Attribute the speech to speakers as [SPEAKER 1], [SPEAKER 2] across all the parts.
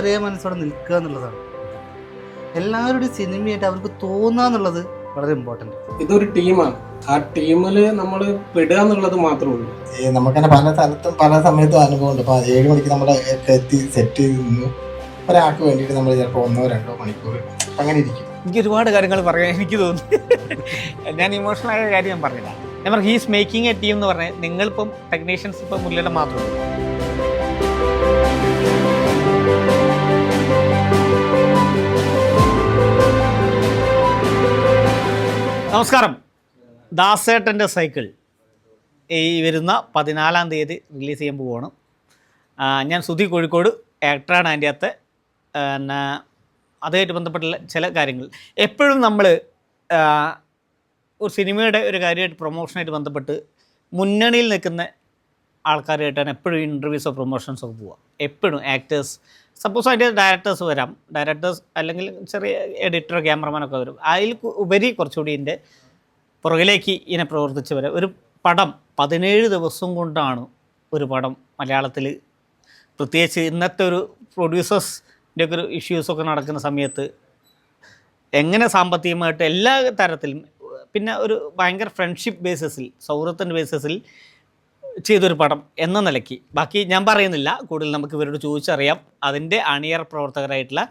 [SPEAKER 1] ഒരേ മനസ്സോടെ നിൽക്കുക എന്നുള്ളതാണ്. എല്ലാവരുടെയും സിനിമയായിട്ട് അവർക്ക് തോന്നുക എന്നുള്ളത് വളരെ ഇമ്പോർട്ടൻ്റ്.
[SPEAKER 2] ഇതൊരു ടീമാണ്. ആ ടീമിൽ നമ്മൾ പെടുക എന്നുള്ളത് മാത്രമേ ഉള്ളൂ.
[SPEAKER 3] നമുക്കന്നെ പല സ്ഥലത്തും പല സമയത്തും അനുഭവമുണ്ട്. ഇപ്പോൾ 7 മണിക്ക് നമ്മൾ എത്തി സെറ്റ് ചെയ്ത് നിന്നു ഒരാൾക്ക് വേണ്ടിയിട്ട് നമ്മൾ ചിലപ്പോൾ 1-2 മണിക്കൂർ അങ്ങനെ ഇരിക്കും.
[SPEAKER 4] എനിക്ക് ഒരുപാട് കാര്യങ്ങൾ പറയാൻ എനിക്ക് തോന്നുന്നു. ഞാൻ ഇമോഷണലായ കാര്യം ഞാൻ പറഞ്ഞില്ല. ഞാൻ പറഞ്ഞു ഹീസ് മേക്കിംഗ് എ ടീം എന്ന് പറഞ്ഞാൽ നിങ്ങളിപ്പം ടെക്നീഷ്യൻസ് ഇപ്പം മുരളിയുടെ മാത്രമേ. നമസ്കാരം. ദാസേട്ടൻ്റെ സൈക്കിൾ ഈ വരുന്ന 14-ാം തീയതി റിലീസ് ചെയ്യാൻ പോവുകയാണ്. ഞാൻ സുധി കോഴിക്കോട് ആക്ടറാണ് അതിൻ്റെ അകത്ത്. പിന്നെ അതുമായിട്ട് ബന്ധപ്പെട്ടുള്ള ചില കാര്യങ്ങൾ എപ്പോഴും നമ്മൾ ഒരു സിനിമയുടെ ഒരു കാര്യമായിട്ട് പ്രൊമോഷനായിട്ട് ബന്ധപ്പെട്ട് മുന്നണിയിൽ നിൽക്കുന്ന ആൾക്കാരായിട്ടാണ് എപ്പോഴും ഇൻ്റർവ്യൂസോ പ്രൊമോഷൻസോ ഒക്കെ പോവുക. എപ്പോഴും ആക്ടേഴ്സ് സപ്പോസ് അതിൻ്റെ ഡയറക്ടേഴ്സ് വരാം, ഡയറക്ടേഴ്സ് അല്ലെങ്കിൽ ചെറിയ എഡിറ്റർ ക്യാമറമാനൊക്കെ വരും. അതിൽ ഉപരി കുറച്ചുകൂടി ഇതിൻ്റെ പുറകിലേക്ക് ഇതിനെ പ്രവർത്തിച്ച് വരാം. ഒരു പടം 17 ദിവസം കൊണ്ടാണ് ഒരു പടം മലയാളത്തിൽ, പ്രത്യേകിച്ച് ഇന്നത്തെ ഒരു പ്രൊഡ്യൂസേഴ്സിൻ്റെ ഒക്കെ ഒരു ഇഷ്യൂസൊക്കെ നടക്കുന്ന സമയത്ത് എങ്ങനെ സാമ്പത്തികമായിട്ട് എല്ലാ തരത്തിലും, പിന്നെ ഒരു ഭയങ്കര ഫ്രണ്ട്ഷിപ്പ് ബേസിസിൽ, സൗഹൃദത്തിൻ്റെ ബേസിസിൽ ചെയ്തൊരു പടം എന്ന നിലയ്ക്ക്, ബാക്കി ഞാൻ പറയുന്നില്ല, കൂടുതൽ നമുക്ക് ഇവരോട് ചോദിച്ചറിയാം. അതിൻ്റെ അണിയർ പ്രവർത്തകരായിട്ടുള്ള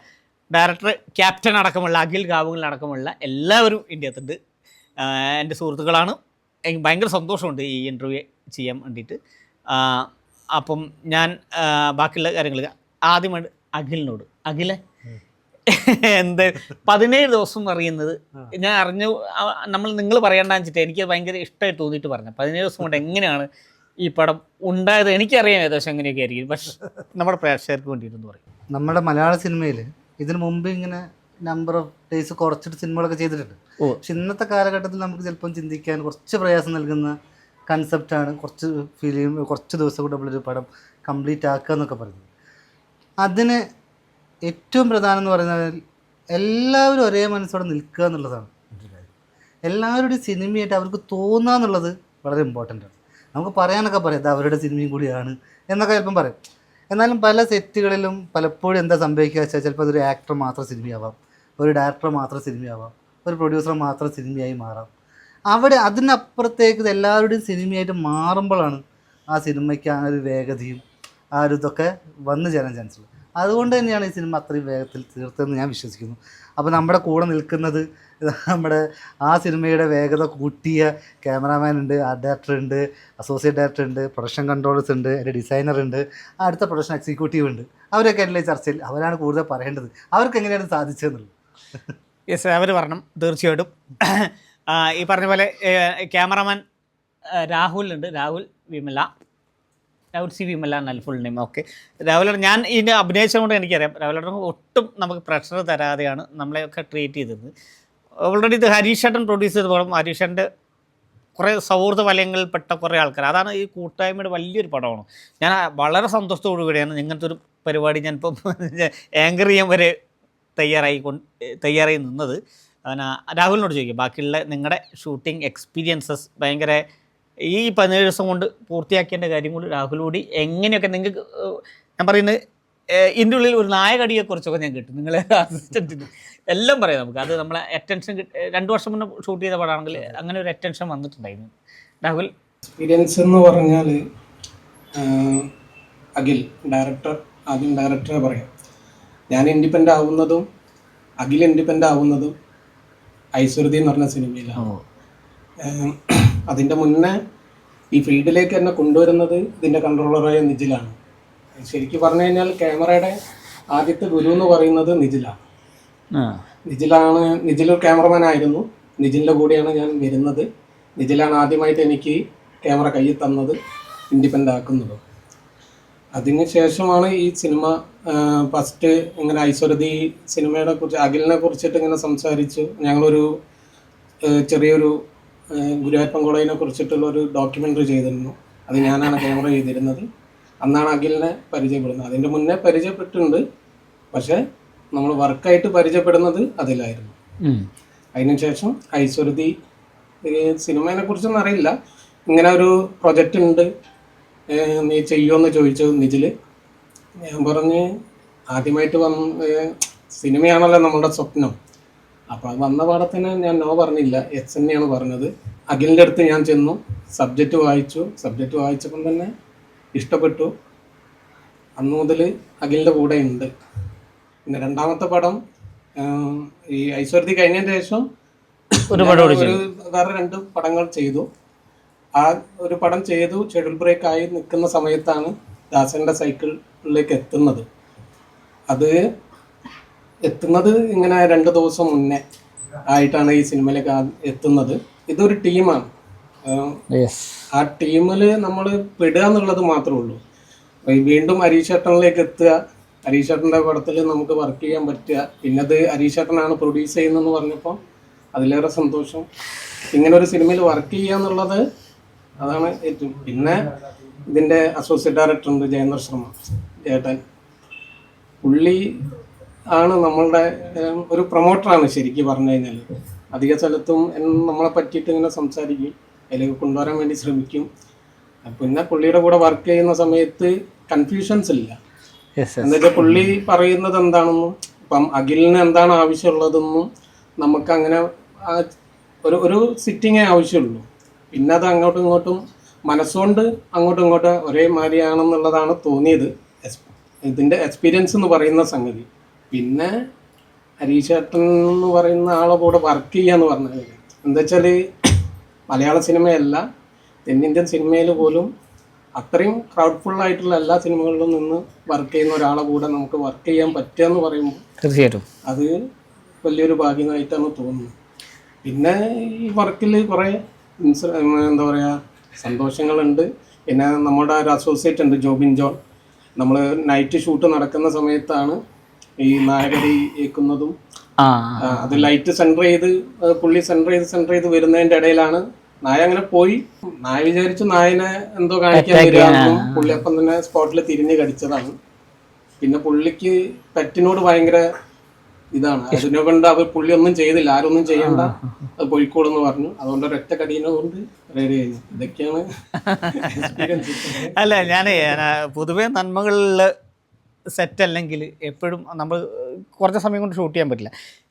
[SPEAKER 4] ഡയറക്ടർ, ക്യാപ്റ്റൻ അടക്കമുള്ള അഖിൽ ഗാവുകളിലടക്കമുള്ള എല്ലാവരും ഇന്ത്യത്തുണ്ട്. എൻ്റെ സുഹൃത്തുക്കളാണ്. എനിക്ക് ഭയങ്കര സന്തോഷമുണ്ട് ഈ ഇൻ്റർവ്യൂ ചെയ്യാൻ വേണ്ടിയിട്ട്. അപ്പം ഞാൻ ബാക്കിയുള്ള കാര്യങ്ങൾ ആദ്യമായിട്ട് അഖിലിനോട്, അഖിലെ എന്ത് 17 ദിവസം അറിയുന്നത് ഞാൻ അറിഞ്ഞു. നിങ്ങൾ പറയേണ്ടെന്ന് വെച്ചിട്ട് എനിക്ക് ഭയങ്കര ഇഷ്ടമായിട്ട് തോന്നിയിട്ട് പറഞ്ഞു. 17 ദിവസം കൊണ്ട് എങ്ങനെയാണ് ഈ പടം ഉണ്ടായത്? എനിക്കറിയാം ഏകദേശം എങ്ങനെയൊക്കെ ആയിരിക്കും, പക്ഷെ നമ്മുടെ പ്രേക്ഷകർക്ക് വേണ്ടിയിട്ടെന്ന് പറയും.
[SPEAKER 1] നമ്മുടെ മലയാള സിനിമയിൽ ഇതിനു മുമ്പ് ഇങ്ങനെ നമ്പർ ഓഫ് ഡേയ്സ് കുറച്ചിട്ട് സിനിമകളൊക്കെ ചെയ്തിട്ടുണ്ട്. പക്ഷെ ഇന്നത്തെ കാലഘട്ടത്തിൽ നമുക്ക് ചിലപ്പം ചിന്തിക്കാൻ കുറച്ച് പ്രയാസം നൽകുന്ന കൺസെപ്റ്റാണ് കുറച്ച് ദിവസം കൊണ്ട് നമ്മളൊരു പടം കംപ്ലീറ്റ് ആക്കുക എന്നൊക്കെ പറയുന്നത്. അതിന് ഏറ്റവും പ്രധാനം എന്ന് പറയുന്നത് എല്ലാവരും ഒരേ മനസ്സോടെ നിൽക്കുക എന്നുള്ളതാണ്. എല്ലാവരുടെയും സിനിമയായിട്ട് അവർക്ക് തോന്നുക എന്നുള്ളത് വളരെ ഇമ്പോർട്ടൻ്റ് ആണ്. നമുക്ക് പറയാനൊക്കെ പറയാം ഇത് അവരുടെ സിനിമയും കൂടിയാണ് എന്നൊക്കെ ചിലപ്പം പറയും. എന്നാലും പല സെറ്റുകളിലും പലപ്പോഴും എന്താ സംഭവിക്കുക വെച്ചാൽ ചിലപ്പോൾ അതൊരു ആക്ടർ മാത്രം സിനിമയാവാം, ഒരു ഡയറക്ടർ മാത്രം സിനിമയാവാം, ഒരു പ്രൊഡ്യൂസർ മാത്രം സിനിമയായി മാറാം. അവിടെ അതിനപ്പുറത്തേക്ക് ഇത് എല്ലാവരുടെയും സിനിമയായിട്ട് മാറുമ്പോഴാണ് ആ സിനിമയ്ക്ക് ആ ഒരു വേഗതയും ആ ഒരു ഇതൊക്കെ വന്നു ചേരാൻ ചാൻസ് ഉള്ളത്. അതുകൊണ്ട് തന്നെയാണ് ഈ സിനിമ അത്രയും വേഗത്തിൽ തീർത്തതെന്ന് ഞാൻ വിശ്വസിക്കുന്നു. അപ്പോൾ നമ്മുടെ കൂടെ നിൽക്കുന്നത് നമ്മുടെ ആ സിനിമയുടെ വേഗത കൂട്ടിയ ക്യാമറാമാൻ ഉണ്ട്, ആർട്ട് ഡയറക്ടർ ഉണ്ട്, അസോസിയേറ്റ് ഡയറക്ടർ ഉണ്ട്, പ്രൊഡക്ഷൻ കൺട്രോളേഴ്സ് ഉണ്ട്, അതിൻ്റെ ഡിസൈനർ ഉണ്ട്, അടുത്ത പ്രൊഡക്ഷൻ എക്സിക്യൂട്ടീവ് ഉണ്ട്. അവരൊക്കെ ആയിട്ടുള്ള ചർച്ചയിൽ അവരാണ് കൂടുതൽ പറയേണ്ടത്. അവർക്ക് എങ്ങനെയാണ് സാധിച്ചതെന്നുള്ളത്.
[SPEAKER 4] യെസ്, അവർ പറഞ്ഞു തീർച്ചയായിട്ടും. ഈ പറഞ്ഞ പോലെ ക്യാമറാമാൻ രാഹുലുണ്ട്, രാഹുൽ സി വിമല എന്നല്ല ഫുൾ നെയിം. ഓക്കെ, രാഹുൽ, ഞാൻ ഇതിൻ്റെ അഭിനയിച്ചതുകൊണ്ട് എനിക്കറിയാം. രാഹുൽ ഒട്ടും നമുക്ക് പ്രഷർ തരാതെയാണ് നമ്മളെയൊക്കെ ട്രീറ്റ് ചെയ്തത്. ഓൾറെഡി ഇത് ഹരീഷേട്ടൻ പ്രൊഡ്യൂസ് ചെയ്ത പടം, ഹരീഷേട്ടൻ്റെ കുറേ സൗഹൃദ വലയങ്ങളിൽപ്പെട്ട കുറേ ആൾക്കാർ, അതാണ് ഈ കൂട്ടായ്മയുടെ വലിയൊരു പടമാണ്. ഞാൻ വളരെ സന്തോഷത്തോടു കൂടിയാണ് ഇങ്ങനത്തെ ഒരു പരിപാടി ഞാനിപ്പം ആങ്കർ ചെയ്യാൻ വരെ തയ്യാറായി നിന്നത്. പിന്നെ രാഹുലിനോട് ചോദിക്കുക, ബാക്കിയുള്ള നിങ്ങളുടെ ഷൂട്ടിംഗ് എക്സ്പീരിയൻസസ് ഭയങ്കര ഈ 17 ദിവസം കൊണ്ട് പൂർത്തിയാക്കേണ്ട കാര്യം കൂടി രാഹുലോടി എങ്ങനെയൊക്കെ നിങ്ങൾക്ക്, ഞാൻ പറയുന്നത് ഇതിൻ്റെ ഉള്ളിൽ ഒരു നായകടിയെക്കുറിച്ചൊക്കെ ഞാൻ കേട്ടു. നിങ്ങളെ അസിസ്റ്റൻറ്റിന് എല്ലാം പറയാം നമുക്ക്. അത് നമ്മളെ അറ്റൻഷൻ 2 വർഷം മുന്നേ ഷൂട്ട് ചെയ്ത പടമാണെങ്കിൽ അങ്ങനെ ഒരു അറ്റൻഷൻ വന്നിട്ടുണ്ടായിരുന്നു. രാഹുൽ
[SPEAKER 2] എക്സ്പീരിയൻസ് എന്ന് പറഞ്ഞാൽ അഖിൽ ആദ്യം ഡയറക്ടറെ പറയാം. ഞാൻ ഇൻഡിപെൻഡൻ്റ് ആവുന്നതും അഖിൽ ഇൻഡിപെൻഡൻ്റ് ആവുന്നതും ഐശ്വര്യതി എന്ന് പറഞ്ഞ സിനിമയിലാണ്. അതിൻ്റെ മുന്നേ ഈ ഫീൽഡിലേക്ക് എന്നെ കൊണ്ടുവരുന്നത് ഇതിൻ്റെ കൺട്രോളറായ നിജിലാണ്. ശരിക്കും പറഞ്ഞു കഴിഞ്ഞാൽ ക്യാമറയുടെ ആദ്യത്തെ ഗുരു എന്ന് പറയുന്നത് നിജിലാണ്. നിജിൽ ക്യാമറമാൻ ആയിരുന്നു. നിജിലിൻ്റെ കൂടെയാണ് ഞാൻ വരുന്നത്. നിജിലാണ് ആദ്യമായിട്ട് എനിക്ക് ക്യാമറ കയ്യിൽ തന്നത്, ഇൻഡിപെൻഡൻ്റ് ആക്കുന്നത്. അതിന് ശേഷമാണ് ഈ സിനിമ ഫസ്റ്റ് ഇങ്ങനെ ഐശ്വര്യതി സിനിമയുടെ കുറിച്ച് അഖിലിനെ കുറിച്ചിട്ട് ഇങ്ങനെ സംസാരിച്ചു. ഞങ്ങളൊരു ചെറിയൊരു ഗുരുവായൂരപ്പൻ കോളേജിനെ കുറിച്ചിട്ടുള്ളൊരു ഡോക്യുമെൻ്ററി ചെയ്തിരുന്നു. അത് ഞാനാണ് ക്യാമറ ചെയ്തിരുന്നത്. അന്നാണ് അഖിലിനെ പരിചയപ്പെടുന്നത്. അതിൻ്റെ മുന്നേ പരിചയപ്പെട്ടിട്ടുണ്ട്, പക്ഷേ നമ്മൾ വർക്കായിട്ട് പരിചയപ്പെടുന്നത് അതിലായിരുന്നു. അതിനുശേഷം ഐശ്വര്യതി സിനിമയെ കുറിച്ചൊന്നും അറിയില്ല, ഇങ്ങനെ ഒരു പ്രൊജക്റ്റ് ഉണ്ട്, നീ ചെയ്യുമെന്ന് ചോദിച്ചു നിജിൽ. ഞാൻ പറഞ്ഞ് ആദ്യമായിട്ട് സിനിമയാണല്ലോ നമ്മുടെ സ്വപ്നം. അപ്പോൾ അത് വന്ന പാടത്തിന് ഞാൻ നോ പറഞ്ഞില്ല, എസ് തന്നെയാണ് പറഞ്ഞത്. അഖിലിൻ്റെ അടുത്ത് ഞാൻ ചെന്നു, സബ്ജക്റ്റ് വായിച്ചപ്പം തന്നെ ഇഷ്ടപ്പെട്ടു. അന്ന് മുതൽ അഖിലിൻ്റെ കൂടെ ഉണ്ട്. പിന്നെ രണ്ടാമത്തെ പടം ഈ ഐശ്വര്യത്തി കഴിഞ്ഞതിന് ശേഷം വേറെ 2 പടങ്ങൾ ചെയ്തു. ആ ഒരു പടം ചെയ്തു, ഷെഡ്യൂൾ ബ്രേക്ക് ആയി നിൽക്കുന്ന സമയത്താണ് ദാസന്റെ സൈക്കിളിലേക്ക് എത്തുന്നത്. അത് എത്തുന്നത് ഇങ്ങനെ 2 ദിവസം മുന്നേ ആയിട്ടാണ് ഈ സിനിമയിലേക്ക് എത്തുന്നത്. ഇതൊരു ടീമാണ്. ആ ടീമിൽ നമ്മൾ പെടുക എന്നുള്ളത് മാത്രമേ ഉള്ളൂ. വീണ്ടും ഹരീഷേട്ടനിലേക്ക് എത്തുക, ഹരീഷേട്ടൻ്റെ പടത്തിൽ നമുക്ക് വർക്ക് ചെയ്യാൻ പറ്റുക, പിന്നെ അത് ഹരീഷേട്ടനാണ് പ്രൊഡ്യൂസ് ചെയ്യുന്നതെന്ന് പറഞ്ഞപ്പോൾ അതിലേറെ സന്തോഷം. ഇങ്ങനെ ഒരു സിനിമയിൽ വർക്ക് ചെയ്യുക എന്നുള്ളത് അതാണ് ഏറ്റവും. പിന്നെ ഇതിൻ്റെ അസോസിയേറ്റ് ഡയറക്ടർ ഉണ്ട് ജയേന്ദ്ര ശർമ്മ ചേട്ടൻ. പുള്ളി ആണ് നമ്മളുടെ ഒരു പ്രൊമോട്ടറാണ് ശരിക്കും പറഞ്ഞു കഴിഞ്ഞാൽ. അധിക സ്ഥലത്തും നമ്മളെ പറ്റിയിട്ട് ഇങ്ങനെ സംസാരിക്കും, അതിലേക്ക് കൊണ്ടുവരാൻ വേണ്ടി ശ്രമിക്കും. പിന്നെ പുള്ളിയുടെ കൂടെ വർക്ക് ചെയ്യുന്ന സമയത്ത് കൺഫ്യൂഷൻസ് ഇല്ല. എന്നുവെച്ചാൽ പുള്ളി പറയുന്നത് എന്താണെന്നും ഇപ്പം അഖിലിന് എന്താണ് ആവശ്യമുള്ളതെന്നും നമുക്കങ്ങനെ ഒരു സിറ്റിങ്ങേ ആവശ്യമുള്ളൂ. പിന്നെ അത് അങ്ങോട്ടും ഇങ്ങോട്ടും മനസ്സുകൊണ്ട് അങ്ങോട്ടും ഇങ്ങോട്ടും ഒരേ മാതിരിയാണെന്നുള്ളതാണ് തോന്നിയത്. ഇതിൻ്റെ എക്സ്പീരിയൻസ് എന്ന് പറയുന്ന സംഗതി. പിന്നെ ഹരീഷേട്ടൻ എന്ന് പറയുന്ന ആളെ കൂടെ വർക്ക് ചെയ്യാന്ന് പറഞ്ഞത് എന്താ വെച്ചാൽ മലയാള സിനിമയല്ല, തെന്നിന്ത്യൻ സിനിമയിൽ പോലും അത്രയും ക്രൗഡ്ഫുള്ളായിട്ടുള്ള എല്ലാ സിനിമകളിലും നിന്ന് വർക്ക് ചെയ്യുന്ന ഒരാളെ കൂടെ നമുക്ക് വർക്ക് ചെയ്യാൻ പറ്റുക എന്ന് പറയുമ്പോൾ
[SPEAKER 4] തീർച്ചയായിട്ടും അത്
[SPEAKER 2] വലിയൊരു ഭാഗ്യമായിട്ടാണ് തോന്നുന്നത്. പിന്നെ ഈ വർക്കിൽ കുറേ എന്താ പറയുക സന്തോഷങ്ങളുണ്ട്. പിന്നെ നമ്മുടെ ഒരു അസോസിയേറ്റ് ഉണ്ട് ജോബിൻ ജോൺ. നമ്മൾ നൈറ്റ് ഷൂട്ട് നടക്കുന്ന സമയത്താണ് ഈ നായകരി ഏക്കുന്നതും അത് ലൈറ്റ് പുള്ളി സെൻറ്റർ ചെയ്ത് വരുന്നതിൻ്റെ ഇടയിലാണ് നായ അങ്ങനെ പോയി. നായ വിചാരിച്ചു നായനെ എന്തോ കാണിക്കാൻ വരികയാണെന്നും പുള്ളി അപ്പം തന്നെ സ്പോട്ടിൽ തിരിഞ്ഞ് കടിച്ചതാണ്. പിന്നെ പുള്ളിക്ക് പെറ്റിനോട് ഭയങ്കര ഇതാണ്. അതിനെ കൊണ്ട് പുള്ളി ഒന്നും ചെയ്തില്ല, ആരൊന്നും ചെയ്യണ്ട, അത് പോയിക്കോളെന്ന് പറഞ്ഞു. അതുകൊണ്ട് ഒരൊറ്റ കടീനെ കൊണ്ട് റെഡി കഴിഞ്ഞു. ഇതൊക്കെയാണ്
[SPEAKER 4] അല്ല ഞാൻ പൊതുവേ നന്മകളിൽ സെറ്റ് അല്ലെങ്കിൽ എപ്പോഴും നമ്മൾ കുറച്ച് സമയം കൊണ്ട് ഷൂട്ട് ചെയ്യാൻ പറ്റില്ല.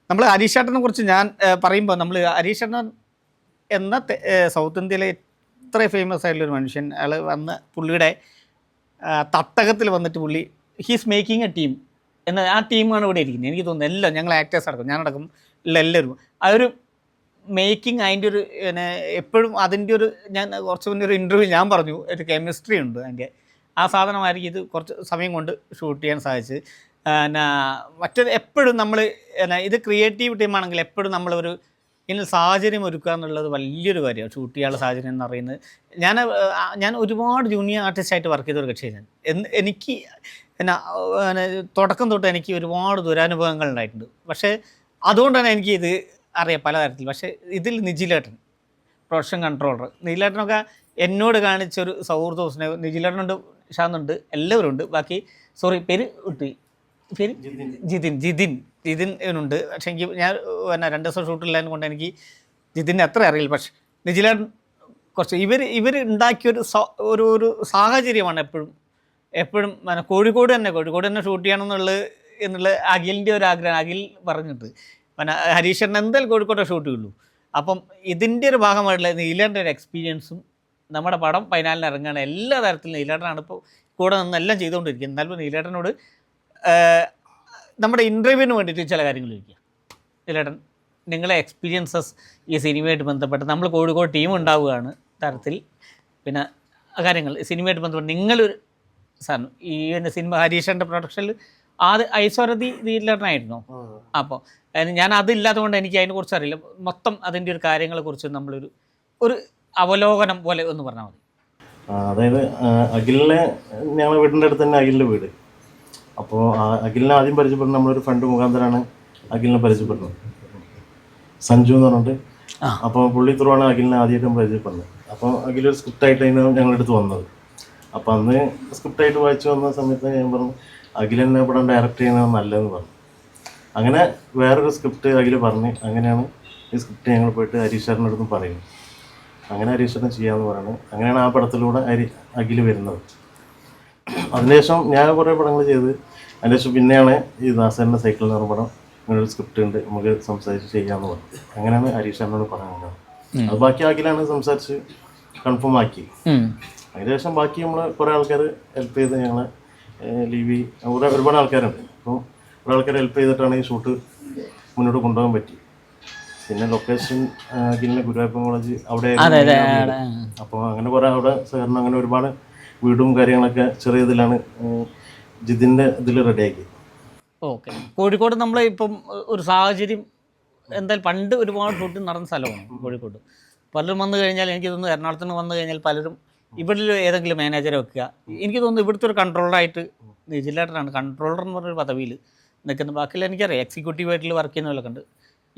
[SPEAKER 4] നമ്മൾ ഹരീഷേട്ടനെ കുറിച്ച് ഞാൻ പറയുമ്പോൾ നമ്മൾ ഹരീഷേട്ടൻ എന്ന സൗത്ത് ഇന്ത്യയിലെ ഇത്ര ഫേമസ് ആയിട്ടുള്ളൊരു മനുഷ്യൻ, അയാൾ വന്ന് പുള്ളിയുടെ തട്ടകത്തിൽ വന്നിട്ട് പുള്ളി ഹീസ് മേക്കിംഗ് എ ടീം എന്നാൽ ആ ടീമാണ് ഇവിടെ ഇരിക്കുന്നത്. എനിക്ക് തോന്നുന്നു എല്ലാം ഞങ്ങൾ ആക്ടേഴ്സ് അടക്കം ഞാനടക്കം എല്ലാവരും ആ ഒരു മേക്കിംഗ് അതിൻ്റെ ഒരു പിന്നെ എപ്പോഴും അതിൻ്റെ ഒരു ഞാൻ കുറച്ച് മുന്നേ ഒരു ഇൻ്റർവ്യൂ ഞാൻ പറഞ്ഞു ഒരു കെമിസ്ട്രി ഉണ്ട് അതിൻ്റെ. ആ സാധനമായിരിക്കും ഇത് കുറച്ച് സമയം കൊണ്ട് ഷൂട്ട് ചെയ്യാൻ സാധിച്ച്. പിന്നെ മറ്റൊരു എപ്പോഴും നമ്മൾ ഇത് ക്രിയേറ്റീവ് ടീമാണെങ്കിൽ എപ്പോഴും നമ്മളൊരു ഇങ്ങനെ സാഹചര്യം ഒരുക്കുക എന്നുള്ളത് വലിയൊരു കാര്യമാണ്. ഷൂട്ട് ചെയ്യാനുള്ള സാഹചര്യം എന്ന് പറയുന്നത് ഞാൻ ഒരുപാട് ജൂനിയർ ആർട്ടിസ്റ്റായിട്ട് വർക്ക് ചെയ്ത ഒരു കക്ഷിയാണ്. എനിക്ക് തുടക്കം തൊട്ട് എനിക്ക് ഒരുപാട് ദുരനുഭവങ്ങൾ ഉണ്ടായിട്ടുണ്ട്. പക്ഷേ അതുകൊണ്ട് തന്നെ എനിക്ക് ഇത് അറിയാം പല തരത്തിൽ. പക്ഷേ ഇതിൽ നിജിലേട്ടൻ പ്രൊഡക്ഷൻ കൺട്രോളർ നിജിലേട്ടനൊക്കെ എന്നോട് കാണിച്ചൊരു സൗഹൃദ സ്നേഹം. നിജിലേട്ടനുണ്ട്, ഷാന്നുണ്ട്, എല്ലാവരും ഉണ്ട്. ബാക്കി പേര് ജിതിനുണ്ട്. പക്ഷേ എനിക്ക് ഞാൻ 2 ദിവസം ഷൂട്ടില്ലായതിനെ കൊണ്ട് എനിക്ക് ജിതിനെ അത്ര അറിയില്ല. പക്ഷെ നിജിലേട്ടൻ കുറച്ച് ഇവർ ഉണ്ടാക്കിയൊരു ഒരു സാഹചര്യമാണ് എപ്പോഴും കോഴിക്കോട് തന്നെ ഷൂട്ട് ചെയ്യണം എന്നുള്ള അഖിലിൻ്റെ ഒരു ആഗ്രഹം. അഖിൽ പറഞ്ഞിട്ട് ഹരീഷേട്ടൻ എന്തായാലും കോഴിക്കോട്ടെ ഷൂട്ട് ചെയ്യുള്ളൂ. അപ്പം ഇതിൻ്റെ ഒരു ഭാഗമായിട്ടുള്ള നീലേട്ടൻ്റെ ഒരു എക്സ്പീരിയൻസും നമ്മുടെ പടം 14 ഇറങ്ങുകയാണ്. എല്ലാ തരത്തിലും നീലേട്ടനാണ് ഇപ്പോൾ കൂടെ നിന്ന് എല്ലാം ചെയ്തുകൊണ്ടിരിക്കുന്നത്. എന്നാലും നീലേട്ടനോട് നമ്മുടെ ഇൻ്റർവ്യൂവിന് വേണ്ടിയിട്ട് ചില കാര്യങ്ങൾ ചോദിക്കുക. നീലേട്ടൻ നിങ്ങളെ എക്സ്പീരിയൻസസ് ഈ സിനിമയായിട്ട് ബന്ധപ്പെട്ട് നമ്മൾ കോഴിക്കോട് ടീം ഉണ്ടാവുകയാണ് തരത്തിൽ, പിന്നെ കാര്യങ്ങൾ സിനിമയായിട്ട് ബന്ധപ്പെട്ട് നിങ്ങളൊരു സാധനം ഈ സിനിമ ഹരീഷേട്ടൻ്റെ പ്രൊഡക്ഷനിൽ ഐശ്വര്യതി നീലേട്ടനായിരുന്നു. അപ്പോൾ ഞാൻ അതില്ലാത്തത് കൊണ്ട് എനിക്ക് അതിനെക്കുറിച്ച് അറിയില്ല. മൊത്തം അതിൻ്റെ ഒരു കാര്യങ്ങളെക്കുറിച്ച് ഒരു അവലോകനം പോലെ ഒന്ന് പറഞ്ഞാൽ മതി.
[SPEAKER 5] അതായത് അഖിലിനെ ഞങ്ങളുടെ വീടിൻ്റെ അടുത്ത് തന്നെ അഖിലിൻ്റെ വീട്. അപ്പോൾ അഖിലിനെ ആദ്യം പരിചയപ്പെടുന്നത് നമ്മളൊരു ഫ്രണ്ട് മുഖാന്തരമാണ് അഖിലിനെ പരിചയപ്പെടുന്നത്, സഞ്ജു എന്ന് പറഞ്ഞിട്ട്. അപ്പോൾ പുള്ളി ത്രൂവാണ് അഖിലിനെ ആദ്യമായിട്ടും പരിചയപ്പെടുന്നത്. അപ്പോൾ അഖിലൊരു സ്ക്രിപ്റ്റായിട്ടാണ് ഞങ്ങളുടെ അടുത്ത് വന്നത്. അപ്പോൾ അന്ന് സ്ക്രിപ്റ്റായിട്ട് വായിച്ചു വന്ന സമയത്ത് ഞാൻ പറഞ്ഞു അഖിലെന്നെ പടം ഡയറക്റ്റ് ചെയ്യുന്നത് നല്ലതെന്ന് പറഞ്ഞു. അങ്ങനെ വേറൊരു സ്ക്രിപ്റ്റ് അഖിൽ പറഞ്ഞ് അങ്ങനെയാണ് ഈ സ്ക്രിപ്റ്റ് ഞങ്ങൾ പോയിട്ട് ഹരീഷേട്ടൻ്റെ അടുത്തും പറയുന്നത്. അങ്ങനെ ഹരീഷേട്ടൻ ചെയ്യാമെന്ന് പറയുന്നത്. അങ്ങനെയാണ് ആ പടത്തിലൂടെ അഖിൽ വരുന്നത്. അതിനുശേഷം ഞാൻ കുറേ പടങ്ങൾ ചെയ്ത് അതിൻ്റെ ശേഷം പിന്നെയാണ് ഈ ദാസേൻ്റെ സൈക്കിൾ എന്ന് പറഞ്ഞ പടം ഇങ്ങനൊരു സ്ക്രിപ്റ്റ് ഉണ്ട്, നമുക്ക് സംസാരിച്ച് ചെയ്യാമെന്ന് പറഞ്ഞു. അങ്ങനെയാണ് ഹരീഷ് എന്നോട് പറയുന്നത്. അത് ബാക്കി അഖിലാണ് സംസാരിച്ച് കൺഫേം ആക്കി. അതിനുശേഷം ബാക്കി നമ്മൾ കുറേ ആൾക്കാർ ഹെൽപ്പ് ചെയ്ത് ഞങ്ങളെ ലീവി ഒരുപാട് ആൾക്കാരുണ്ട്. അപ്പം കുറേ ആൾക്കാർ ഹെൽപ്പ് ചെയ്തിട്ടാണ് ഈ ഷൂട്ട് മുന്നോട്ട് കൊണ്ടുപോകാൻ പറ്റി. പിന്നെ ലൊക്കേഷൻ അഖിലിൻ്റെ ഗുരുവായൂർ കോളേജ് അവിടെ. അപ്പോൾ അങ്ങനെ കുറേ അവിടെ സഹകരണം, അങ്ങനെ ഒരുപാട് വീടും കാര്യങ്ങളൊക്കെ ചെറിയ ഇതിലാണ് ജിതിൻ്റെ ഇതിൽ റെഡിയാക്കി.
[SPEAKER 4] ഓക്കെ. കോഴിക്കോട് നമ്മൾ ഇപ്പം ഒരു സാഹചര്യം എന്തായാലും പണ്ട് ഒരുപാട് ഷൂട്ടിംഗ് നടന്ന സ്ഥലമാണ് കോഴിക്കോട്. പലരും വന്നു കഴിഞ്ഞാൽ എനിക്ക് തോന്നുന്നു എറണാകുളത്തിന് വന്നു കഴിഞ്ഞാൽ പലരും ഇവിടെ ഏതെങ്കിലും മാനേജറെ വെക്കുക. എനിക്ക് തോന്നുന്നു ഇവിടുത്തെ ഒരു കൺട്രോളറായിട്ട് നിജിലേട്ടനാണ് കൺട്രോളർ എന്ന് പറഞ്ഞൊരു പദവിയിൽ നിൽക്കുന്നത്. ബാക്കിയുള്ള എനിക്കറിയാം എക്സിക്യൂട്ടീവായിട്ട് വർക്ക് ചെയ്യുന്നവരൊക്കെ ഉണ്ട്.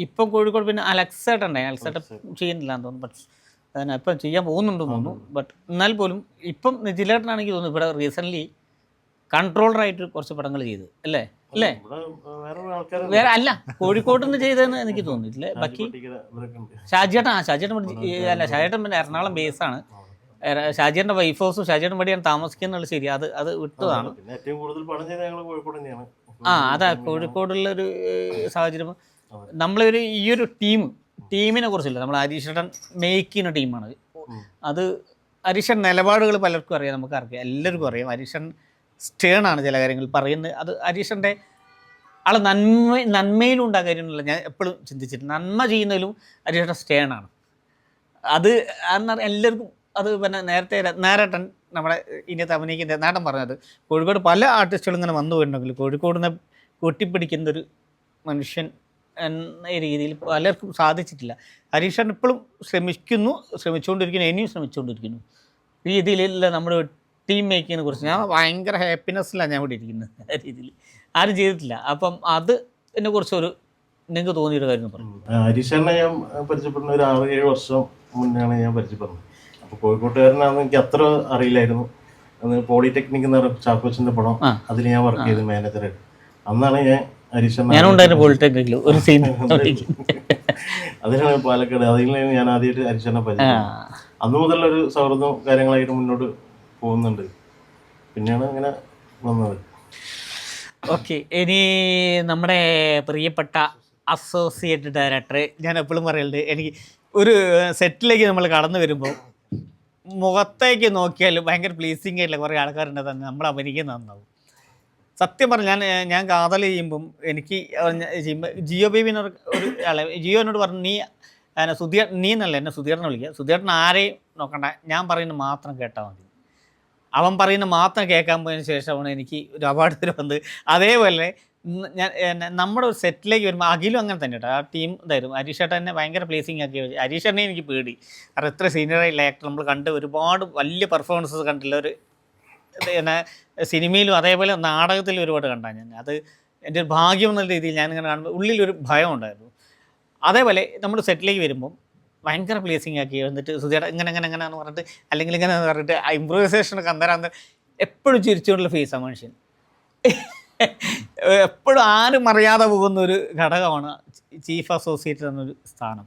[SPEAKER 4] ഇപ്പം കോഴിക്കോട് പിന്നെ അലക്സേട്ടുണ്ടായി. അലക്സേട്ട ചെയ്യുന്നില്ല എന്ന് തോന്നുന്നു. ബട്ട് അതിന് ഇപ്പം ചെയ്യാൻ പോകുന്നുണ്ടെന്ന് തോന്നുന്നു. ബട്ട് എന്നാൽ പോലും ഇപ്പം നിജിലേട്ടനാണെങ്കിൽ തോന്നുന്നു ഇവിടെ റീസെൻ്റ്ലി കൺട്രോളറായിട്ട് കുറച്ച് പടങ്ങൾ ചെയ്ത് അല്ലേ അല്ലേ വേറെ അല്ല കോഴിക്കോട് നിന്ന് ചെയ്തതെന്ന് എനിക്ക് തോന്നിയിട്ടില്ലേ. ബാക്കി ഷാജിയേട്ടൻ അല്ല ഷാജിയേട്ടൻ പിന്നെ എറണാകുളം ബേസാണ്. ഷാജിയേട്ടൻ്റെ വൈഫ് ഹൗസും ഷാജിയേട്ടൻ വഴിയാണ് താമസിക്കുന്നുള്ള ശരി, അത് വിട്ടതാണ്. അതാ കോഴിക്കോടുള്ളൊരു സാഹചര്യം. നമ്മളൊരു ഈ ഒരു ടീമിനെ കുറിച്ചില്ല, നമ്മൾ ഹരീഷേട്ടൻ മേക്ക് ചെയ്യുന്ന ടീമാണ് അത്. ഹരീഷൻ നിലപാടുകൾ പലർക്കും അറിയാം, നമുക്കറിയാം, എല്ലാവർക്കും അറിയാം. ഹരീഷൻ സ്റ്റേണാണ് ചില കാര്യങ്ങൾ പറയുന്നത്. അത് ഹരീഷൻ്റെ ആളെ നന്മയിലും കാര്യമൊന്നുമില്ല. ഞാൻ എപ്പോഴും ചിന്തിച്ചിട്ട് നന്മ ചെയ്യുന്നതിലും ഹരീഷൻ്റെ സ്റ്റേണാണ്. അത് എല്ലാവർക്കും അത് പിന്നെ നേരത്തെ രത്നാരേട്ടൻ നമ്മുടെ ഇന്ത്യത്തെ അഭിനയിക്കുന്ന രത്നാട്ടൻ പറഞ്ഞത് കോഴിക്കോട് പല ആർട്ടിസ്റ്റുകളും ഇങ്ങനെ വന്നു പോയിട്ടുണ്ടെങ്കിൽ കോഴിക്കോടിനെ കൊട്ടിപ്പിടിക്കുന്നൊരു മനുഷ്യൻ എന്ന രീതിയിൽ പലർക്കും സാധിച്ചിട്ടില്ല. ഹരീഷൻ ഇപ്പോഴും ശ്രമിച്ചുകൊണ്ടിരിക്കുന്നു, ഇനിയും ശ്രമിച്ചുകൊണ്ടിരിക്കുന്നു. ഈ രീതിയിലുള്ള നമ്മുടെ ടീം മേക്കിങ്ങിനെ കുറിച്ച് ഞാൻ ഭയങ്കര ഹാപ്പിനെസ്സിലാണ് ഞാൻ ഇവിടെ ഇരിക്കുന്നത്. ആ രീതിയിൽ ആരും ചെയ്തിട്ടില്ല. അപ്പം അത് എന്നെ കുറിച്ചൊരു നിങ്ങൾക്ക് തോന്നിയൊരു കാര്യം പറഞ്ഞു.
[SPEAKER 5] ഹരീഷനെ ഞാൻ പരിചയപ്പെടുന്ന ഒരു 6-7 വർഷം മുന്നെയാണ് ഞാൻ പരിചയപ്പെടുന്നത്. അപ്പോൾ കോഴിക്കോട്ടുകാരനാണെന്ന് എനിക്ക് അത്ര അറിയില്ലായിരുന്നു. അന്ന് പോളിടെക്നിക് എന്ന് പറഞ്ഞ ചാക്കോച്ചിൻ്റെ പടം, അതിൽ ഞാൻ വർക്ക് ചെയ്ത് മാനേജറായിട്ട്. അന്നാണ് ഞാൻ ഹരീഷനെ
[SPEAKER 4] പോളിടെക്നിക്കിൽ ഒരു സീൻ
[SPEAKER 5] അതിനാണ് പാലക്കാട്, അതിലാണ് ഞാൻ ആദ്യമായിട്ട് ഹരീഷനെ പരിചയപ്പെടുന്നത്. അന്ന് മുതലൊരു സൗഹൃദവും കാര്യങ്ങളായിട്ട് മുന്നോട്ട് പോകുന്നുണ്ട്. പിന്നെയാണ് അങ്ങനെ വന്നത്.
[SPEAKER 4] ഓക്കെ. ഇനി നമ്മുടെ പ്രിയപ്പെട്ട അസോസിയേറ്റ് ഡയറക്ടർ, ഞാൻ എപ്പോഴും പറയലുണ്ട്, എനിക്ക് ഒരു സെറ്റിലേക്ക് നമ്മൾ കടന്നു വരുമ്പോൾ മുഖത്തേക്ക് നോക്കിയാൽ ഭയങ്കര പ്ലീസിങ് ആയിട്ടുള്ള കുറേ ആൾക്കാരുണ്ട് തന്നെ നമ്മൾ അഭിനയിക്കുന്ന നന്നാവും. സത്യം പറഞ്ഞാൽ ഞാൻ കാതൽ ചെയ്യുമ്പം എനിക്ക് ജിയോ ബേബിന് ഒരു ആളെ ജിയോനോട് പറഞ്ഞു, നീ എന്നല്ല എന്നെ സുധീറിനെ വിളിക്കുക, സുധീറിന് ആരെയും നോക്കണ്ട, ഞാൻ പറയുന്നത് മാത്രം കേട്ടാൽ മതി. അവൻ പറയുന്നത് മാത്രം കേൾക്കാൻ പോയതിന് ശേഷമാണ് എനിക്ക് ഒരു അവാർഡ് തരുന്നത്. അതേപോലെ ഞാൻ നമ്മുടെ ഒരു സെറ്റിലേക്ക് വരുമ്പോൾ അഖിലും അങ്ങനെ തന്നെ കേട്ടോ. ആ ടീം ഇതായിരുന്നു. ഹരീഷേട്ടൻ തന്നെ ഭയങ്കര പ്ലേസിങ് ആക്കി. ഹരീഷേട്ടനെ എനിക്ക് പേടി, കാരണം എത്ര സീനിയറായിട്ടുള്ള ആക്ടർ നമ്മൾ കണ്ട് ഒരുപാട് വലിയ പെർഫോമൻസസ് കണ്ടില്ല. ഒരു എന്നെ സിനിമയിലും അതേപോലെ നാടകത്തിലും ഒരുപാട് കണ്ടാൽ ഞാൻ അത് എൻ്റെ ഒരു ഭാഗ്യം എന്നുള്ള രീതിയിൽ ഞാനിങ്ങനെ കാണുമ്പോൾ ഉള്ളിലൊരു ഭയം ഉണ്ടായിരുന്നു. അതേപോലെ നമ്മൾ സെറ്റിലേക്ക് വരുമ്പം ഭയങ്കര പ്ലേസിങ് ആക്കി. എന്നിട്ട് സുധിയുടെ ഇങ്ങനെ എന്ന് പറഞ്ഞിട്ട് അല്ലെങ്കിൽ ഇങ്ങനെ എന്ന് പറഞ്ഞിട്ട് ഇമ്പ്രൂവൈസേഷനൊക്കെ അന്നേരം എപ്പോഴും ചിരിച്ചുകൊണ്ടുള്ള ഫേസാണ് മനുഷ്യൻ. എപ്പോഴും ആരും അറിയാതെ പോകുന്ന ഒരു ഘടകമാണ് ചീഫ് അസോസിയേറ്റ് എന്നൊരു സ്ഥാനം.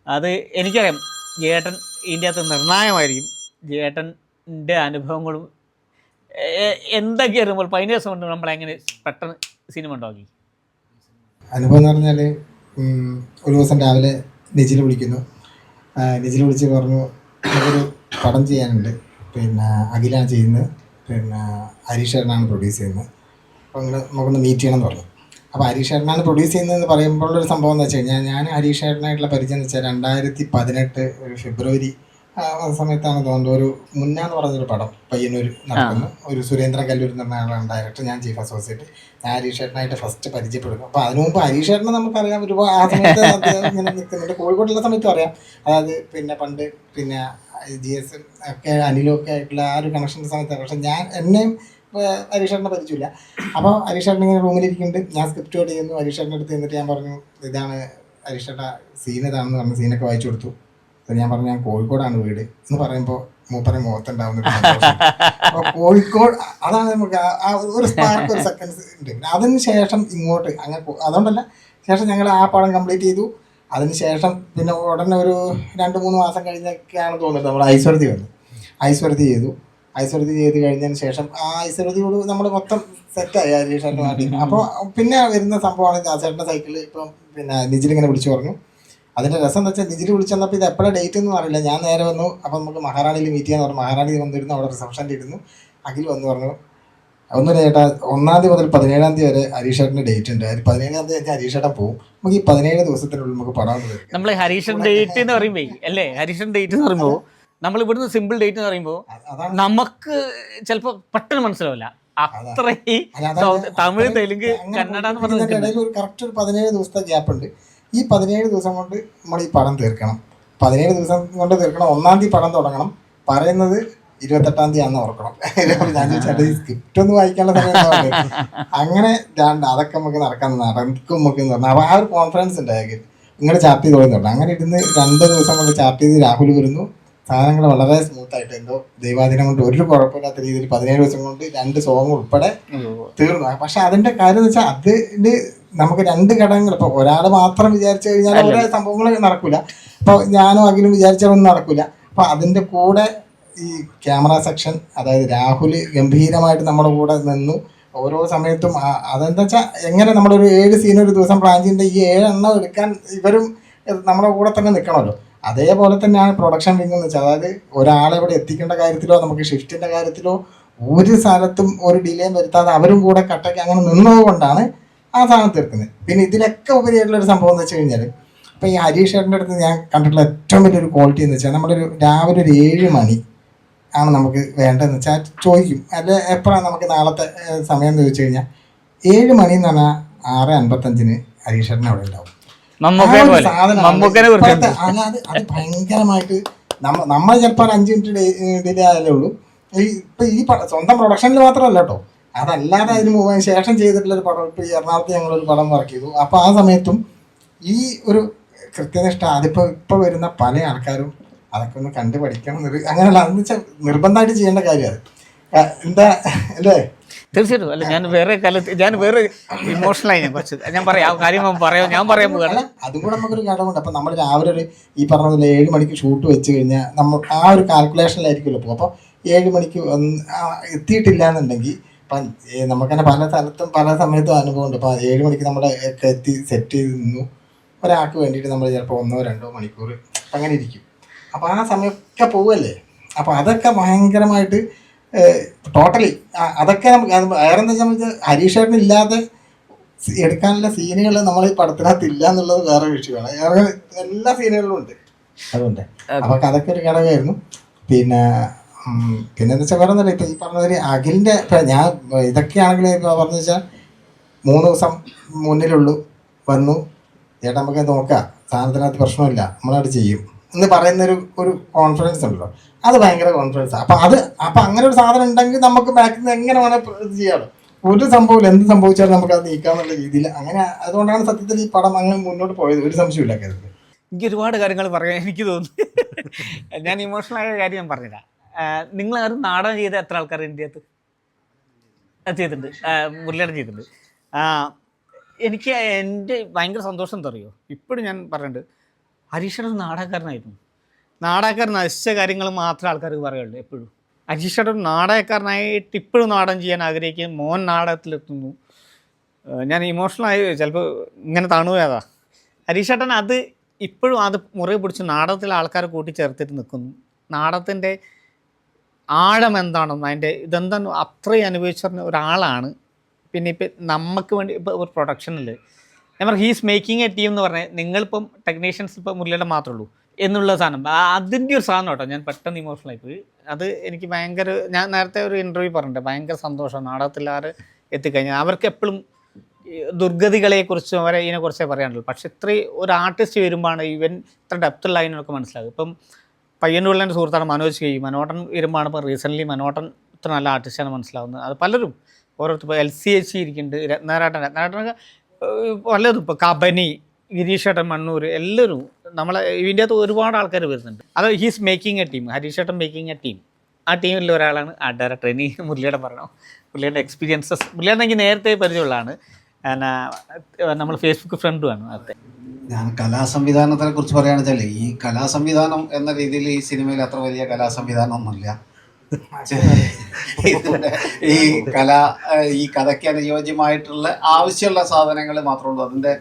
[SPEAKER 4] അത് എനിക്കറിയാം ജേട്ടൻ ഇതിൻ്റെ അകത്ത് നിർണായകമായിരിക്കും. ജേട്ടൻ്റെ അനുഭവങ്ങളും എന്തൊക്കെ അറിയുമ്പോൾ 15 ദിവസം കൊണ്ട് നമ്മളെങ്ങനെ പെട്ടെന്ന് സിനിമ ഉണ്ടാക്കി.
[SPEAKER 3] അനുഭവം എന്ന് പറഞ്ഞാൽ ഒരു ദിവസം രാവിലെ നിജിൽ വിളിക്കുന്നു. നിജിൽ വിളിച്ച് പറഞ്ഞു നമുക്കൊരു പടം ചെയ്യാനുണ്ട്, പിന്നെ അഖിലാണ് ചെയ്യുന്നത്, പിന്നെ ഹരീഷേട്ടനാണ് പ്രൊഡ്യൂസ് ചെയ്യുന്നത്, അപ്പോൾ അങ്ങനെ നമുക്കൊന്ന് മീറ്റ് ചെയ്യണം എന്ന് പറഞ്ഞു. അപ്പോൾ ഹരീഷേട്ടനാണ് പ്രൊഡ്യൂസ് ചെയ്യുന്നതെന്ന് പറയുമ്പോഴൊരു സംഭവം എന്ന് വെച്ച് കഴിഞ്ഞാൽ ഞാൻ ഹരീഷേട്ടനായിട്ടുള്ള പരിചയം എന്ന് വെച്ചാൽ 2018 ഒരു ഫെബ്രുവരി സമയത്താണ് തോന്നുന്നത്. ഒരു മുന്നാന്ന് പറഞ്ഞൊരു പടം പയ്യന്നൂർ നടക്കുന്നു. ഒരു സുരേന്ദ്രൻ കല്ലൂർ എന്ന് പറഞ്ഞ ആളാണ് ഡയറക്ടർ, ഞാൻ ചീഫ് അസോസിയേറ്റ്. ഞാൻ ഹരീഷേട്ടനായിട്ട് ഫസ്റ്റ് പരിചയപ്പെടുന്നു. അപ്പോൾ അതിനു മുമ്പ് ഹരീഷേട്ടനെ നമുക്കറിയാം, ഒരുപാട് ആ സമയത്ത് ഇങ്ങനെ നിൽക്കുന്നുണ്ട്. കോഴിക്കോട്ടുള്ള സമയത്തും അറിയാം. അതായത് പിന്നെ പണ്ട് പിന്നെ GS ഒക്കെ അനിലൊക്കെ ആയിട്ടുള്ള ആ ഒരു കണക്ഷൻ്റെ സമയത്താണ്. പക്ഷേ എന്നെയും ഹരീഷേട്ടനെ പരിചയമില്ല. അപ്പോൾ ഹരീഷേട്ടൻ ഇങ്ങനെ റൂമിലിരിക്കുന്നുണ്ട്, ഞാൻ സ്ക്രിപ്റ്റ് ഔട്ട് ചെയ്യുന്നു. ഹരീഷേട്ടൻ്റെ അടുത്ത് എന്നിട്ട് ഞാൻ പറഞ്ഞു ഇതാണ് ഹരീഷേട്ട സീൻ ഇതാണെന്ന് പറഞ്ഞ് സീനൊക്കെ വായിച്ചു കൊടുത്തു. അപ്പോൾ ഞാൻ പറഞ്ഞു ഞാൻ കോഴിക്കോടാണ് വീട് എന്ന് പറയുമ്പോൾ മൂപ്പരെ മുഖത്തുണ്ടാവുന്ന അപ്പോൾ കോഴിക്കോട് അതാണ് നമുക്ക് ആ ഒരു സ്പാർക്ക് ഒരു സെക്കൻഡ്സ് ഉണ്ട്. അതിന് ശേഷം ഇങ്ങോട്ട് അങ്ങനെ അതുകൊണ്ടല്ല, ശേഷം ഞങ്ങൾ ആ പടം കംപ്ലീറ്റ് ചെയ്തു. അതിന് ശേഷം പിന്നെ ഉടനെ ഒരു 2-3 മാസം കഴിഞ്ഞൊക്കെയാണ് തോന്നുന്നത് നമ്മൾ ഐശ്വര്യതി വന്നു. ഐശ്വര്യതി ചെയ്തു. ഐശ്വര്യതി ചെയ്ത് കഴിഞ്ഞതിന് ശേഷം ആ ഐശ്വര്യതിയോട് നമ്മൾ മൊത്തം സെറ്റായി ഹരീഷേട്ടനുമായിട്ട്. അപ്പോൾ പിന്നെ വരുന്ന സംഭവമാണ് ദാസേട്ടൻ്റെ സൈക്കിൾ. ഇപ്പം പിന്നെ നിജിലിങ്ങനെ വിളിച്ചു പറഞ്ഞു. അതിൻ്റെ രസം എന്താ വെച്ചാൽ നിജിൽ വിളിച്ചു വന്നപ്പോൾ ഇത് എപ്പോഴാണ് ഡേറ്റ് എന്ന് അറിയില്ല. ഞാൻ നേരെ വന്നു. അപ്പം നമുക്ക് മഹാറാണിയിൽ മീറ്റ് ചെയ്യാന്ന് പറഞ്ഞു. മഹാറാണി വന്നിരുന്നു, അവിടെ റിസപ്ഷനിൽ ഇരുന്നു. അഖിൽ വന്ന് പറഞ്ഞു, ഒന്നുമില്ല ചേട്ടാ, 1-ാം തീയതി മുതൽ 17-ാം തീയതി വരെ ഹരീഷേട്ടൻ്റെ ഡേറ്റ് ഉണ്ട്. 17-ാം തീയതി ഹരീഷേട്ടൻ പോകും. നമുക്ക് ഈ 17 ദിവസത്തിനുള്ളിൽ നമുക്ക് പടം തീർക്കാം.
[SPEAKER 4] നമ്മൾ ഹരീഷൻ ഡേറ്റ് എന്ന് പറയുമ്പോൾ അല്ലേ, ഹരീഷൻ ഡേറ്റ് എന്ന് പറയുമ്പോൾ നമ്മൾ ഇവിടുന്ന് സിമ്പിൾ ഡേറ്റ് എന്ന് പറയുമ്പോൾ നമുക്ക് ചിലപ്പോൾ പെട്ടെന്ന് മനസ്സിലാവില്ല. അത്രയും തമിഴ്, തെലുങ്ക്, കന്നഡ എന്ന് പറഞ്ഞ
[SPEAKER 3] ഇടയിൽ ഒരു കറക്റ്റ് ഒരു 17 ദിവസത്തെ ഗ്യാപ്പ് ഉണ്ട്. ഈ 17 ദിവസം കൊണ്ട് നമ്മൾ ഈ പടം തീർക്കണം. 17 ദിവസം കൊണ്ട് തീർക്കണം. 1-ാം തീയതി പടം തുടങ്ങണം. പറയുന്നത് 28-ാം തീയതി ആണെന്ന് ഓർക്കണം. ഞാൻ ചോദിച്ചാൽ ഈ സ്ക്രിപ്റ്റ് ഒന്ന് വായിക്കാനുള്ള സമയം അങ്ങനെ അതൊക്കെ നമുക്ക് നടക്കും നമുക്ക് എന്ന് പറഞ്ഞാൽ അപ്പോൾ ആ ഒരു കോൺഫിഡൻസ് ഉണ്ടായിരിക്കും. ഇങ്ങനെ ചാർട്ട് ചെയ്ത് തുടങ്ങുന്നുണ്ട്. അങ്ങനെ ഇരുന്ന് 2 ദിവസം കൊണ്ട് ചാർട്ട് ചെയ്ത് രാഹുൽ വരുന്നു. സാധനങ്ങൾ വളരെ സ്മൂത്തായിട്ട് എന്തോ ദൈവാധീനം കൊണ്ട് ഒരു കുഴപ്പമില്ലാത്ത രീതിയിൽ 17 ദിവസം കൊണ്ട് 2 സോങ് ഉൾപ്പെടെ തീർന്നു. പക്ഷെ അതിൻ്റെ കാര്യം എന്ന് വെച്ചാൽ അതിൽ നമുക്ക് 2 ഘടകങ്ങൾ. ഇപ്പോൾ ഒരാൾ മാത്രം വിചാരിച്ചു കഴിഞ്ഞാൽ ഓരോ സംഭവങ്ങൾ നടക്കില്ല. ഇപ്പോൾ ഞാനും അഖിലും വിചാരിച്ചാലൊന്നും നടക്കില്ല. അപ്പോൾ അതിൻ്റെ കൂടെ ഈ ക്യാമറ സെക്ഷൻ, അതായത് രാഹുൽ ഗംഭീരമായിട്ട് നമ്മുടെ കൂടെ നിന്നു ഓരോ സമയത്തും. അതെന്താ വെച്ചാൽ എങ്ങനെ നമ്മളൊരു 7 സീൻ ഒരു ദിവസം പ്ലാൻ ചെയ്യുന്നുണ്ട്, ഈ 7 എണ്ണം എടുക്കാൻ ഇവരും നമ്മുടെ കൂടെ തന്നെ നിൽക്കണമല്ലോ. അതേപോലെ തന്നെയാണ് പ്രൊഡക്ഷൻ വിങ് എന്ന് വെച്ചാൽ, അതായത് ഒരാളെ ഇവിടെ എത്തിക്കേണ്ട കാര്യത്തിലോ നമുക്ക് ഷിഫ്റ്റിൻ്റെ കാര്യത്തിലോ ഒരു സ്ഥലത്തും ഒരു ഡിലേയും വരുത്താതെ അവരും കൂടെ കട്ടയ്ക്ക് അങ്ങനെ നിന്നതുകൊണ്ടാണ് ആ സാധനം തീർക്കുന്നത്. പിന്നെ ഇതിലൊക്കെ ഉപരിയായിട്ടുള്ളൊരു സംഭവം എന്ന് വെച്ച് കഴിഞ്ഞാൽ, ഇപ്പോൾ ഈ ഹരീഷേട്ടൻ്റെ അടുത്ത് ഞാൻ കണ്ടിട്ടുള്ള ഏറ്റവും വലിയൊരു ക്വാളിറ്റി എന്ന് വെച്ചാൽ, നമ്മളൊരു രാവിലെ ഒരു 7 മണി ആണ് നമുക്ക് വേണ്ടതെന്ന് വെച്ചാൽ ചോദിക്കും, അല്ല എപ്പോഴാണ് നമുക്ക് നാളത്തെ സമയം എന്ന് ചോദിച്ചു കഴിഞ്ഞാൽ 7 മണി എന്ന് പറഞ്ഞാൽ 6:55 ഹരീഷേട്ടൻ അവിടെ ഉണ്ടാവും. അത് ഭയങ്കരമായിട്ട് നമ്മൾ ചിലപ്പോൾ 5 മിനിറ്റ് ഡിലേ ആയാലേ ഉള്ളൂ. ഇപ്പം ഈ സ്വന്തം പ്രൊഡക്ഷനിൽ മാത്രമല്ല കേട്ടോ, അതല്ലാതെ അതിന് ശേഷം ചെയ്തിട്ടുള്ളൊരു പടം. ഇപ്പോൾ ഈ എറണാകുളത്ത് ഞങ്ങളൊരു പടം വർക്ക് ചെയ്തു. അപ്പോൾ ആ സമയത്തും ഈ ഒരു കൃത്യനിഷ്ഠ ഇപ്പോൾ വരുന്ന പല ആൾക്കാരും അതൊക്കെ ഒന്ന് കണ്ടു പഠിക്കണം. അങ്ങനെയല്ല, അതെന്ന് വെച്ചാൽ നിർബന്ധമായിട്ട് ചെയ്യേണ്ട കാര്യം അത് എന്താ അല്ലേ?
[SPEAKER 4] തീർച്ചയായിട്ടും. അല്ല, ഞാൻ വേറെ ഇമോഷണലായി ഞാൻ പറയാം കാര്യം ഞാൻ പറയാൻ പോവുകയാണ്.
[SPEAKER 3] അതും കൂടെ നമുക്കൊരു ഘടകമുണ്ട്. അപ്പം നമ്മൾ രാവിലെ ഒരു ഈ പറഞ്ഞ 7 മണിക്ക് ഷൂട്ട് വെച്ച് കഴിഞ്ഞാൽ നമ്മൾ ആ ഒരു കാൽക്കുലേഷനിലായിരിക്കുമല്ലോ പോകും. അപ്പോൾ 7 മണിക്ക് എത്തിയിട്ടില്ല എന്നുണ്ടെങ്കിൽ ഇപ്പം നമുക്കന്നെ പല സ്ഥലത്തും പല സമയത്തും അനുഭവമുണ്ട്. അപ്പോൾ 7 മണിക്ക് നമ്മൾ ഒക്കെ എത്തി സെറ്റ് ചെയ്ത് നിന്നു. ഒരാൾക്ക് വേണ്ടിയിട്ട് നമ്മൾ ചിലപ്പോൾ 1-2 മണിക്കൂർ അങ്ങനെ ഇരിക്കും. അപ്പോൾ ആ സമയമൊക്കെ പോവല്ലേ. അപ്പോൾ അതൊക്കെ ഭയങ്കരമായിട്ട് ടോട്ടലി അതൊക്കെ നമുക്ക് വേറെന്താ വെച്ചാൽ നമുക്ക് ഹരീഷേട്ടൻ ഇല്ലാതെ എടുക്കാനുള്ള സീനുകൾ നമ്മൾ ഈ പടത്തിനകത്ത് ഇല്ല എന്നുള്ളത് വേറെ വിഷയമാണ്. വേറെ എല്ലാ സീനുകളിലും ഉണ്ട്. അതുകൊണ്ട് അപ്പോൾ അതൊക്കെ ഒരു ഘടകമായിരുന്നു. പിന്നെന്താ വെച്ചാൽ വേറെ ഒന്നുമില്ല. ഇപ്പം ഈ പറഞ്ഞ അഖിലിൻ്റെ ഇപ്പം ഞാൻ ഇതൊക്കെയാണെങ്കിൽ ഇപ്പോൾ പറഞ്ഞു വെച്ചാൽ 3 ദിവസം മുന്നിലുള്ളൂ വന്നു, ചേട്ടാ നമുക്ക് നോക്കാം, സാധനത്തിനകത്ത് പ്രശ്നമില്ല, നമ്മളത് ചെയ്യും എന്ന് പറയുന്നൊരു കോൺഫിഡൻസ് ഉണ്ടല്ലോ, അത് ഭയങ്കര കോൺഫിഡൻസ്. അപ്പം അങ്ങനെ ഒരു സാധനം ഉണ്ടെങ്കിൽ നമുക്ക് ബാക്കിൽ എങ്ങനെ വേണേൽ ഇത് ചെയ്യാമല്ലോ. ഒരു സംഭവമില്ല, എന്ത് സംഭവിച്ചാലും നമുക്കത് നീക്കാന്നുള്ള രീതിയിൽ അങ്ങനെ. അതുകൊണ്ടാണ് സത്യത്തിൽ ഈ പടം അങ്ങനെ മുന്നോട്ട് പോയത്. ഒരു സംശയമില്ല കാര്യത്തിൽ.
[SPEAKER 4] എനിക്ക് ഒരുപാട് കാര്യങ്ങൾ പറയാൻ എനിക്ക് തോന്നുന്നു. ഞാൻ ഇമോഷണലായ കാര്യം ഞാൻ പറഞ്ഞുതരാം. നിങ്ങളാരും നാടകം ചെയ്ത എത്ര ആൾക്കാർ ഇന്ത്യത്ത് ചെയ്തിട്ടുണ്ട്? മുരളിയേട്ടൻ ചെയ്തിട്ടുണ്ട്. എനിക്ക് എൻ്റെ ഭയങ്കര സന്തോഷം എന്താ അറിയോ, ഇപ്പോഴും ഞാൻ പറയുന്നുണ്ട്, ഹരീഷേട്ടൻ നാടകക്കാരനായിരുന്നു. നാടകക്കാരൻ നശിച്ച കാര്യങ്ങൾ മാത്രമേ ആൾക്കാർക്ക് പറയുള്ളൂ. എപ്പോഴും ഹരീഷേട്ടൻ നാടകക്കാരനായിട്ട് ഇപ്പോഴും നാടകം ചെയ്യാൻ ആഗ്രഹിക്കും. മോൻ നാടകത്തിലെത്തുന്നു. ഞാൻ ഇമോഷണലായി ചിലപ്പോൾ ഇങ്ങനെ തണുപോയതാ. ഹരീഷേട്ടൻ അത് ഇപ്പോഴും അത് മുറിവ് പിടിച്ച് നാടകത്തിലെ ആൾക്കാരെ കൂട്ടിച്ചേർത്തിട്ട് നിൽക്കുന്നു. നാടകത്തിൻ്റെ ആഴം എന്താണെന്ന്, അതിൻ്റെ ഇതെന്താണെന്ന് അത്രയും അനുഭവിച്ചറിഞ്ഞ ഒരാളാണ്. പിന്നെ ഇപ്പം നമുക്ക് വേണ്ടി ഇപ്പോൾ ഒരു പ്രൊഡക്ഷനിൽ ഞാൻ പറഞ്ഞു ഹീസ് മേക്കിംഗ് എ ടീം എന്ന് പറഞ്ഞാൽ, നിങ്ങളിപ്പം ടെക്നീഷ്യൻസ് ഇപ്പോൾ മുരളിയുടെ മാത്രമേ ഉള്ളൂ എന്നുള്ള സാധനം, അതിൻ്റെ ഒരു സാധനം കേട്ടോ. ഞാൻ പെട്ടെന്ന് ഇമോഷണലായി പോയി. അത് എനിക്ക് ഭയങ്കര, ഞാൻ നേരത്തെ ഒരു ഇൻ്റർവ്യൂ പറഞ്ഞിട്ടുണ്ട്, ഭയങ്കര സന്തോഷമാണ് നാടകത്തിലാറ് എത്തിക്കഴിഞ്ഞാൽ. അവർക്ക് എപ്പോഴും ദുർഗതികളെക്കുറിച്ചും അവരെ ഇതിനെക്കുറിച്ചേ പറയാനുള്ളൂ. പക്ഷെ ഇത്രയും ഒരു ആർട്ടിസ്റ്റ് വരുമ്പോഴാണ് ഇവൻ ഇത്ര ഡെപ്തുള്ള അതിനൊക്കെ മനസ്സിലാകും. ഇപ്പം പയ്യന്നൂരിലെ സുഹൃത്താണ് മനോജ് കെ. മനോട്ടൻ വരുമ്പോഴാണ് ഇപ്പോൾ റീസെൻ്റ്ലി മനോട്ടൻ ഇത്ര നല്ല ആർട്ടിസ്റ്റാണ് മനസ്സിലാവുന്നത്. അത് പലരും ഓരോരുത്തർ ഇപ്പോൾ LCH ഇരിക്കുന്നുണ്ട്, രത്നാരാട്ടനൊക്കെ പലരും, ഇപ്പോൾ കബനി, ഗിരീഷേട്ടൻ, മണ്ണൂർ, എല്ലാവരും നമ്മളെ ഇതിൻ്റെ അകത്ത് ഒരുപാട് ആൾക്കാർ വരുന്നുണ്ട്. അത് ഹീസ് മേക്കിംഗ് എ ടീം, ഹരീഷേട്ടൻ മേക്കിംഗ് എ ടീം. ആ ടീമിൽ ഒരാളാണ് ആ ഡയറക്ടർ. ഇനി മുരളിയുടെ പറയണം, മുരളിയുടെ എക്സ്പീരിയൻസസ്. മുരളിയുടെ എനിക്ക് നേരത്തെ പരിചയമുള്ളതാണ്, നമ്മൾ ഫേസ്ബുക്ക് ഫ്രണ്ടുമാണ്. അതെ,
[SPEAKER 6] ഞാൻ കലാസംവിധാനത്തിനെ കുറിച്ച് പറയുകയാണെന്ന് വെച്ചാൽ, ഈ കലാസംവിധാനം എന്ന രീതിയിൽ ഈ സിനിമയിൽ അത്ര വലിയ കലാസംവിധാനം ഒന്നുമില്ല. ഇതിന്റെ ഈ ഈ കഥയ്ക്ക് അനുയോജ്യമായിട്ടുള്ള ആവശ്യമുള്ള സാധനങ്ങൾ മാത്രമേ ഉള്ളൂ. അതിന്റെ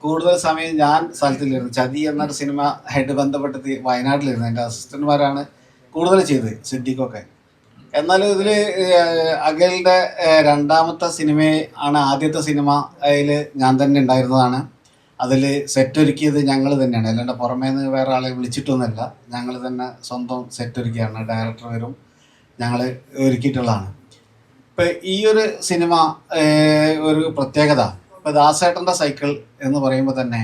[SPEAKER 6] കൂടുതൽ സമയം ഞാൻ സ്ഥലത്തിലിരുന്നു. ചതി എന്നൊരു സിനിമ ആയിട്ട് ബന്ധപ്പെട്ട് വയനാട്ടിലിരുന്നു. എൻ്റെ അസിസ്റ്റന്റുമാരാണ് കൂടുതൽ ചെയ്തത്, സിദ്ദിഖൊക്കെ. എന്നാലും ഇതിൽ അഖിലിൻ്റെ രണ്ടാമത്തെ സിനിമ ആണ്. ആദ്യത്തെ സിനിമ അതിൽ ഞാൻ തന്നെ ഉണ്ടായിരുന്നതാണ്. അതിൽ സെറ്റ് ഒരുക്കിയത് ഞങ്ങൾ തന്നെയാണ്, അല്ലാണ്ട് പുറമേ നിന്ന് വേറെ ആളെ വിളിച്ചിട്ടൊന്നുമല്ല. ഞങ്ങൾ തന്നെ സ്വന്തം സെറ്റ് ഒരുക്കിയാണ്. ഡയറക്ടർ വരും, ഞങ്ങൾ ഒരുക്കിയിട്ടുള്ളതാണ്. ഇപ്പം ഈ ഒരു സിനിമ ഒരു പ്രത്യേകത, ഇപ്പോൾ ദാസേട്ടൻ്റെ സൈക്കിൾ എന്ന് പറയുമ്പോൾ തന്നെ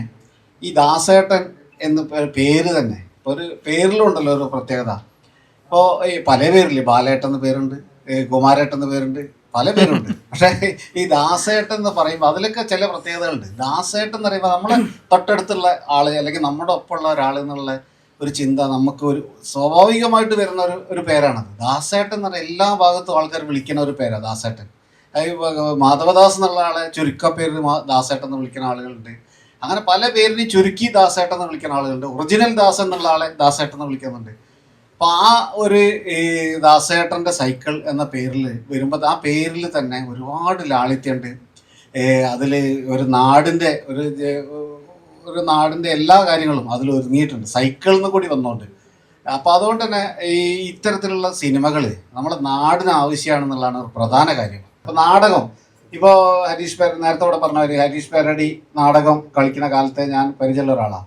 [SPEAKER 6] ഈ ദാസേട്ടൻ എന്ന് പേര് തന്നെ ഇപ്പോൾ ഒരു പേരിലുണ്ടല്ലോ ഒരു പ്രത്യേകത. ഇപ്പോൾ ഈ പല പേരില്ലേ, ബാലേട്ടൻ എന്ന് പേരുണ്ട്, കുമാരേട്ടൻ എന്ന് പേരുണ്ട്, പല പേരുണ്ട്. പക്ഷേ ഈ ദാസേട്ടൻ എന്ന് പറയുമ്പോൾ അതിലൊക്കെ ചില പ്രത്യേകതകളുണ്ട്. ദാസേട്ടൻ എന്ന് പറയുമ്പോൾ നമ്മളെ തൊട്ടടുത്തുള്ള ആൾ അല്ലെങ്കിൽ നമ്മുടെ ഒപ്പമുള്ള ഒരാൾ എന്നുള്ള ഒരു ചിന്ത നമുക്ക് ഒരു സ്വാഭാവികമായിട്ട് വരുന്ന ഒരു പേരാണത്. ദാസേട്ടൻ എന്ന് പറഞ്ഞാൽ എല്ലാ ഭാഗത്തും ആൾക്കാർ വിളിക്കുന്ന ഒരു പേരാണ് ദാസേട്ടൻ. മാധവദാസ് എന്നുള്ള ആളെ ചുരുക്കപ്പേരിൽ ദാസേട്ടൻ എന്ന് വിളിക്കുന്ന ആളുകളുണ്ട്. അങ്ങനെ പല പേരിന് ചുരുക്കി ദാസേട്ടൻ എന്ന് വിളിക്കുന്ന ആളുകളുണ്ട്. ഒറിജിനൽ ദാസ് എന്നുള്ള ആളെ ദാസേട്ടൻ എന്ന് വിളിക്കുന്നുണ്ട്. അപ്പോൾ ആ ഒരു ദാസേട്ടൻ്റെ സൈക്കിൾ എന്ന പേരിൽ വരുമ്പോൾ ആ പേരിൽ തന്നെ ഒരുപാട് ലാളിത്യമുണ്ട്. അതിൽ ഒരു നാടിൻ്റെ എല്ലാ കാര്യങ്ങളും അതിൽ ഒരുങ്ങിയിട്ടുണ്ട്, സൈക്കിളിൽ നിന്ന് കൂടി വന്നുകൊണ്ട്. അപ്പോൾ അതുകൊണ്ട് തന്നെ ഈ ഇത്തരത്തിലുള്ള സിനിമകൾ നമ്മുടെ നാടിന് ആവശ്യമാണെന്നുള്ളതാണ് ഒരു പ്രധാന കാര്യം. ഇപ്പോൾ നാടകം, ഇപ്പോൾ നേരത്തെ ഇവിടെ പറഞ്ഞവർ ഹരീഷ് പേരടി നാടകം കളിക്കുന്ന കാലത്തെ ഞാൻ പരിചയമുള്ള ഒരാളാണ്.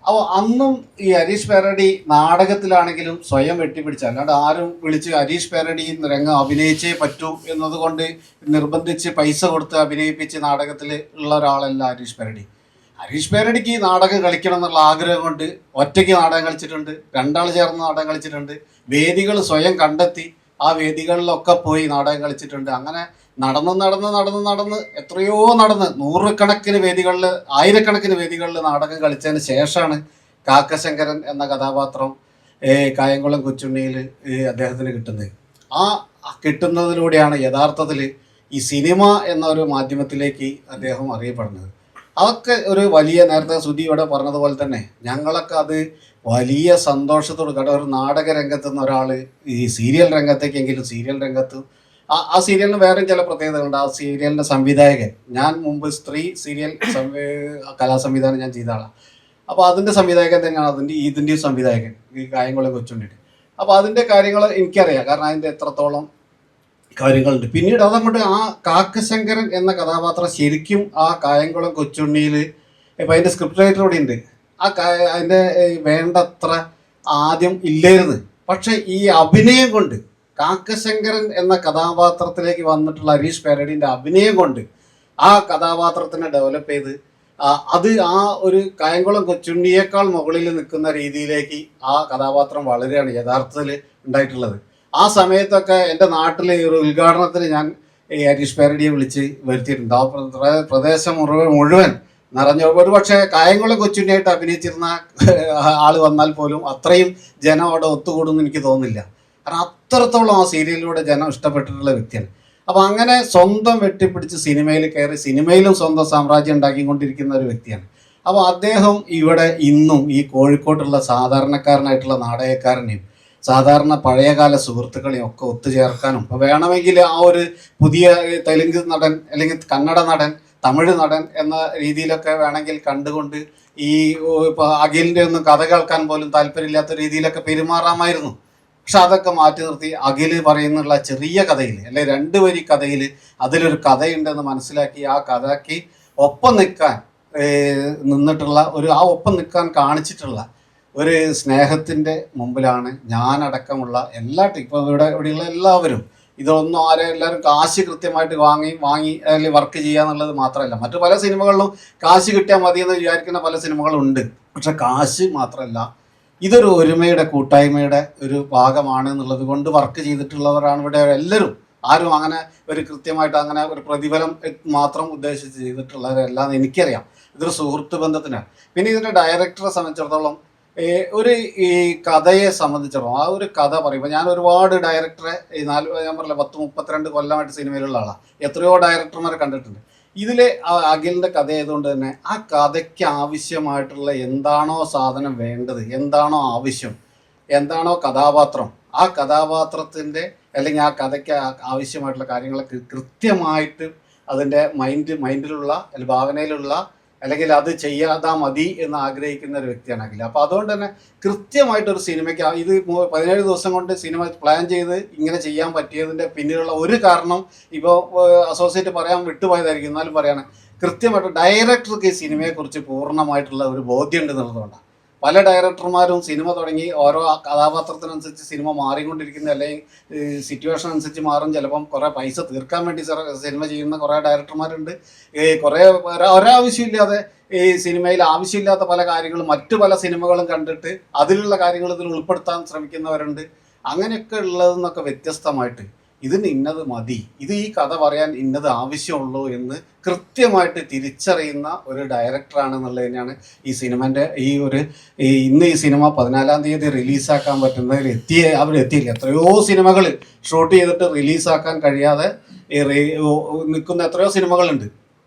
[SPEAKER 6] അപ്പോൾ അന്നും ഈ ഹരീഷ് പേരടി നാടകത്തിലാണെങ്കിലും സ്വയം വെട്ടിപ്പിടിച്ച, അല്ലാണ്ട് ആരും വിളിച്ച് ഹരീഷ് പേരടി രംഗം അഭിനയിച്ചേ പറ്റൂ എന്നതുകൊണ്ട് നിർബന്ധിച്ച് പൈസ കൊടുത്ത് അഭിനയിപ്പിച്ച് നാടകത്തിൽ ഉള്ള ഒരാളല്ല ഹരീഷ് പേരടി. ഹരീഷ് പേരടിക്ക് നാടകം കളിക്കണം എന്നുള്ള ആഗ്രഹം കൊണ്ട് ഒറ്റയ്ക്ക് നാടകം കളിച്ചിട്ടുണ്ട്, രണ്ടാൾ ചേർന്ന് നാടകം കളിച്ചിട്ടുണ്ട്, വേദികൾ സ്വയം കണ്ടെത്തി ആ വേദികളിലൊക്കെ പോയി നാടകം കളിച്ചിട്ടുണ്ട്. അങ്ങനെ നടന്ന് എത്രയോ നൂറുകണക്കിന് വേദികളിൽ, ആയിരക്കണക്കിന് വേദികളിൽ നാടകം കളിച്ചതിന് ശേഷമാണ് കാക്കശങ്കരൻ എന്ന കഥാപാത്രം കായംകുളം കൊച്ചുണ്ണിയിൽ അദ്ദേഹത്തിന് കിട്ടുന്നത്. ആ കിട്ടുന്നതിലൂടെയാണ് യഥാർത്ഥത്തിൽ ഈ സിനിമ എന്നൊരു മാധ്യമത്തിലേക്ക് അദ്ദേഹം അറിയപ്പെടുന്നത്. അതൊക്കെ ഒരു വലിയ, നേരത്തെ സുധി ഇവിടെ പറഞ്ഞതുപോലെ തന്നെ ഞങ്ങളൊക്കെ അത് വലിയ സന്തോഷത്തോട് കേട്ടോ. ഒരു നാടക രംഗത്ത് നിന്ന് ഒരാൾ ഈ സീരിയൽ രംഗത്തേക്കെങ്കിലും, സീരിയൽ രംഗത്ത് ആ സീരിയലിന് വേറെയും ചില പ്രത്യേകതകളുണ്ട്. ആ സീരിയലിൻ്റെ സംവിധായകൻ, ഞാൻ മുമ്പ് സ്ത്രീ സീരിയൽ കലാസംവിധാനം ഞാൻ ചെയ്ത ആളാണ്. അപ്പോൾ അതിൻ്റെ സംവിധായകൻ തന്നെയാണ് ഇതിൻ്റെയും സംവിധായകൻ, ഈ കായംകുളം കൊച്ചുണ്ണിയുടെ. അപ്പോൾ അതിൻ്റെ കാര്യങ്ങൾ എനിക്കറിയാം, കാരണം അതിൻ്റെ എത്രത്തോളം കാര്യങ്ങളുണ്ട്. പിന്നീട് അതങ്ങോട്ട് ആ കാക്കശങ്കരൻ എന്ന കഥാപാത്രം ശരിക്കും ആ കായംകുളം കൊച്ചുണ്ണിയിൽ ഇപ്പം അതിൻ്റെ സ്ക്രിപ്റ്റ് റൈറ്റർ കൂടി ഉണ്ട്. അതിൻ്റെ വേണ്ടത്ര ആദ്യം ഇല്ലായിരുന്നു. പക്ഷെ ഈ അഭിനയം കൊണ്ട്, കാക്കശങ്കരൻ എന്ന കഥാപാത്രത്തിലേക്ക് വന്നിട്ടുള്ള ഹരീഷ് പേരടിൻ്റെ അഭിനയം കൊണ്ട് ആ കഥാപാത്രത്തിനെ ഡെവലപ്പ് ചെയ്ത് അത് ആ ഒരു കായംകുളം കൊച്ചുണ്ണിയേക്കാൾ മുകളിൽ നിൽക്കുന്ന രീതിയിലേക്ക് ആ കഥാപാത്രം വളരെയാണ് യഥാർത്ഥത്തിൽ ഉണ്ടായിട്ടുള്ളത്. ആ സമയത്തൊക്കെ എൻ്റെ നാട്ടിൽ ഒരു ഉദ്ഘാടനത്തിന് ഞാൻ ഈ ഹരീഷ് പേരടിയെ വിളിച്ച് വരുത്തിയിട്ടുണ്ട്. ആ പ്രദേശം മുഴുവൻ നിറഞ്ഞ, ഒരുപക്ഷെ കായംകുളം കൊച്ചുണ്ണിയായിട്ട് അഭിനയിച്ചിരുന്ന ആൾ വന്നാൽ പോലും അത്രയും ജനം അവിടെ ഒത്തുകൂടുമെന്ന് എനിക്ക് തോന്നുന്നില്ല. കാരണം അത്രത്തോളം ആ സീരിയലിലൂടെ ജനം ഇഷ്ടപ്പെട്ടിട്ടുള്ള വ്യക്തിയാണ്. അപ്പോൾ അങ്ങനെ സ്വന്തം വെട്ടിപ്പിടിച്ച് സിനിമയിൽ കയറി സിനിമയിലും സ്വന്തം സാമ്രാജ്യം ഉണ്ടാക്കിക്കൊണ്ടിരിക്കുന്ന ഒരു വ്യക്തിയാണ്. അപ്പോൾ അദ്ദേഹം ഇവിടെ ഇന്നും ഈ കോഴിക്കോട്ടുള്ള സാധാരണക്കാരനായിട്ടുള്ള നാടകക്കാരനെയും സാധാരണ പഴയകാല സുഹൃത്തുക്കളെയും ഒക്കെ ഒത്തുചേർക്കാനും, അപ്പോൾ വേണമെങ്കിൽ ആ ഒരു പുതിയ തെലുങ്ക് നടൻ അല്ലെങ്കിൽ കന്നഡ നടൻ, തമിഴ് നടൻ എന്ന രീതിയിലൊക്കെ വേണമെങ്കിൽ കണ്ടുകൊണ്ട് ഈ ഇപ്പോൾ അഖിലിൻ്റെ ഒന്നും കഥ കേൾക്കാൻ പോലും താല്പര്യമില്ലാത്ത രീതിയിലൊക്കെ പെരുമാറാമായിരുന്നു. പക്ഷെ അതൊക്കെ മാറ്റി നിർത്തി അഖില് പറയുന്നുള്ള ചെറിയ കഥയിൽ, അല്ലെ 2 വരി കഥയിൽ അതിലൊരു കഥയുണ്ടെന്ന് മനസ്സിലാക്കി ആ കഥയ്ക്ക് ഒപ്പം നിൽക്കാൻ നിന്നിട്ടുള്ള ആ ഒപ്പം നിൽക്കാൻ കാണിച്ചിട്ടുള്ള ഒരു സ്നേഹത്തിൻ്റെ മുമ്പിലാണ് ഞാനടക്കമുള്ള ഇപ്പോൾ ഇവിടെയുള്ള എല്ലാവരും. ഇതൊന്നും എല്ലാവരും കാശ് കൃത്യമായിട്ട് വാങ്ങി അതിൽ വർക്ക് ചെയ്യുക എന്നുള്ളത് മാത്രമല്ല, മറ്റു പല സിനിമകളിലും കാശ് കിട്ടിയാൽ മതിയെന്ന് വിചാരിക്കുന്ന പല സിനിമകളുണ്ട്. പക്ഷെ കാശ് മാത്രമല്ല, ഇതൊരു ഒരുമയുടെ, കൂട്ടായ്മയുടെ ഒരു ഭാഗമാണ് എന്നുള്ളത് കൊണ്ട് വർക്ക് ചെയ്തിട്ടുള്ളവരാണ് ഇവിടെ എല്ലാവരും. ആരും അങ്ങനെ ഒരു കൃത്യമായിട്ട് അങ്ങനെ ഒരു പ്രതിഫലം മാത്രം ഉദ്ദേശിച്ച് ചെയ്തിട്ടുള്ളവരെല്ലാം എനിക്കറിയാം. ഇതൊരു സുഹൃത്ത് ബന്ധത്തിനാണ്. പിന്നെ ഇതിൻ്റെ ഡയറക്ടറെ സംബന്ധിച്ചിടത്തോളം ഈ കഥയെ സംബന്ധിച്ചിടത്തോളം ആ ഒരു കഥ പറയുമ്പോൾ ഞാൻ ഒരുപാട് ഡയറക്ടറെ ഞാൻ പറഞ്ഞില്ല 10-32 കൊല്ലമായിട്ട് സിനിമയിലുള്ള ആളാണ്. എത്രയോ ഡയറക്ടർമാരെ കണ്ടിട്ടുണ്ട്. ഇതിലെ അഖിലിൻ്റെ കഥ ആയതുകൊണ്ട് തന്നെ ആ കഥയ്ക്ക് ആവശ്യമായിട്ടുള്ള എന്താണോ സാധനം വേണ്ടത്, എന്താണോ ആവശ്യം, എന്താണോ കഥാപാത്രം, ആ കഥാപാത്രത്തിൻ്റെ അല്ലെങ്കിൽ ആ കഥയ്ക്ക് ആവശ്യമായിട്ടുള്ള കാര്യങ്ങളൊക്കെ കൃത്യമായിട്ട് അതിൻ്റെ മൈൻഡിലുള്ള അല്ലെങ്കിൽ ഭാവനയിലുള്ള അല്ലെങ്കിൽ അത് ചെയ്യാതാ മതി എന്ന് ആഗ്രഹിക്കുന്ന ഒരു വ്യക്തിയാണ് അഖിൽ. അപ്പോൾ അതുകൊണ്ട് തന്നെ കൃത്യമായിട്ടൊരു സിനിമയ്ക്ക് ഇത് 17 ദിവസം കൊണ്ട് സിനിമ പ്ലാൻ ചെയ്ത് ഇങ്ങനെ ചെയ്യാൻ പറ്റിയതിൻ്റെ പിന്നിലുള്ള ഒരു കാരണം ഇപ്പോൾ അസോസിയേറ്റ് പറയാൻ വിട്ടുപോയതായിരിക്കും, എന്നാലും പറയാണ്, കൃത്യമായിട്ട് ഡയറക്ടർക്ക് ഈ സിനിമയെക്കുറിച്ച് പൂർണ്ണമായിട്ടുള്ള ഒരു ബോധ്യം ഉണ്ട് എന്നുള്ളതുകൊണ്ടാണ്. പല ഡയറക്ടർമാരും സിനിമ തുടങ്ങി ഓരോ കഥാപാത്രത്തിനനുസരിച്ച് സിനിമ മാറിക്കൊണ്ടിരിക്കുന്ന, അല്ലെങ്കിൽ സിറ്റുവേഷൻ അനുസരിച്ച് മാറും. ചിലപ്പം കുറേ പൈസ തീർക്കാൻ വേണ്ടി സിനിമ ചെയ്യുന്ന കുറേ ഡയറക്ടർമാരുണ്ട്. കുറേ ഒരാവശ്യമില്ലാതെ ഈ സിനിമയിൽ ആവശ്യമില്ലാത്ത പല കാര്യങ്ങളും മറ്റു പല സിനിമകളും കണ്ടിട്ട് അതിലുള്ള കാര്യങ്ങൾ ഇതിൽ ഉൾപ്പെടുത്താൻ ശ്രമിക്കുന്നവരുണ്ട്. അങ്ങനെയൊക്കെ ഉള്ളതെന്നൊക്കെ വ്യത്യസ്തമായിട്ട് ഇതിന് ഇന്നത് മതി, ഇത് ഈ കഥ പറയാൻ ഇന്നത് ആവശ്യമുള്ളൂ എന്ന് കൃത്യമായിട്ട് തിരിച്ചറിയുന്ന ഒരു ഡയറക്ടറാണെന്നുള്ളത് തന്നെയാണ് ഈ സിനിമൻ്റെ ഇന്ന് ഈ സിനിമ 14-ാം തീയതി റിലീസാക്കാൻ പറ്റുന്നതിൽ അവരെത്തിയില്ല. എത്രയോ സിനിമകൾ ഷൂട്ട് ചെയ്തിട്ട് റിലീസാക്കാൻ കഴിയാതെ നിൽക്കുന്ന എത്രയോ സിനിമകളുണ്ട്.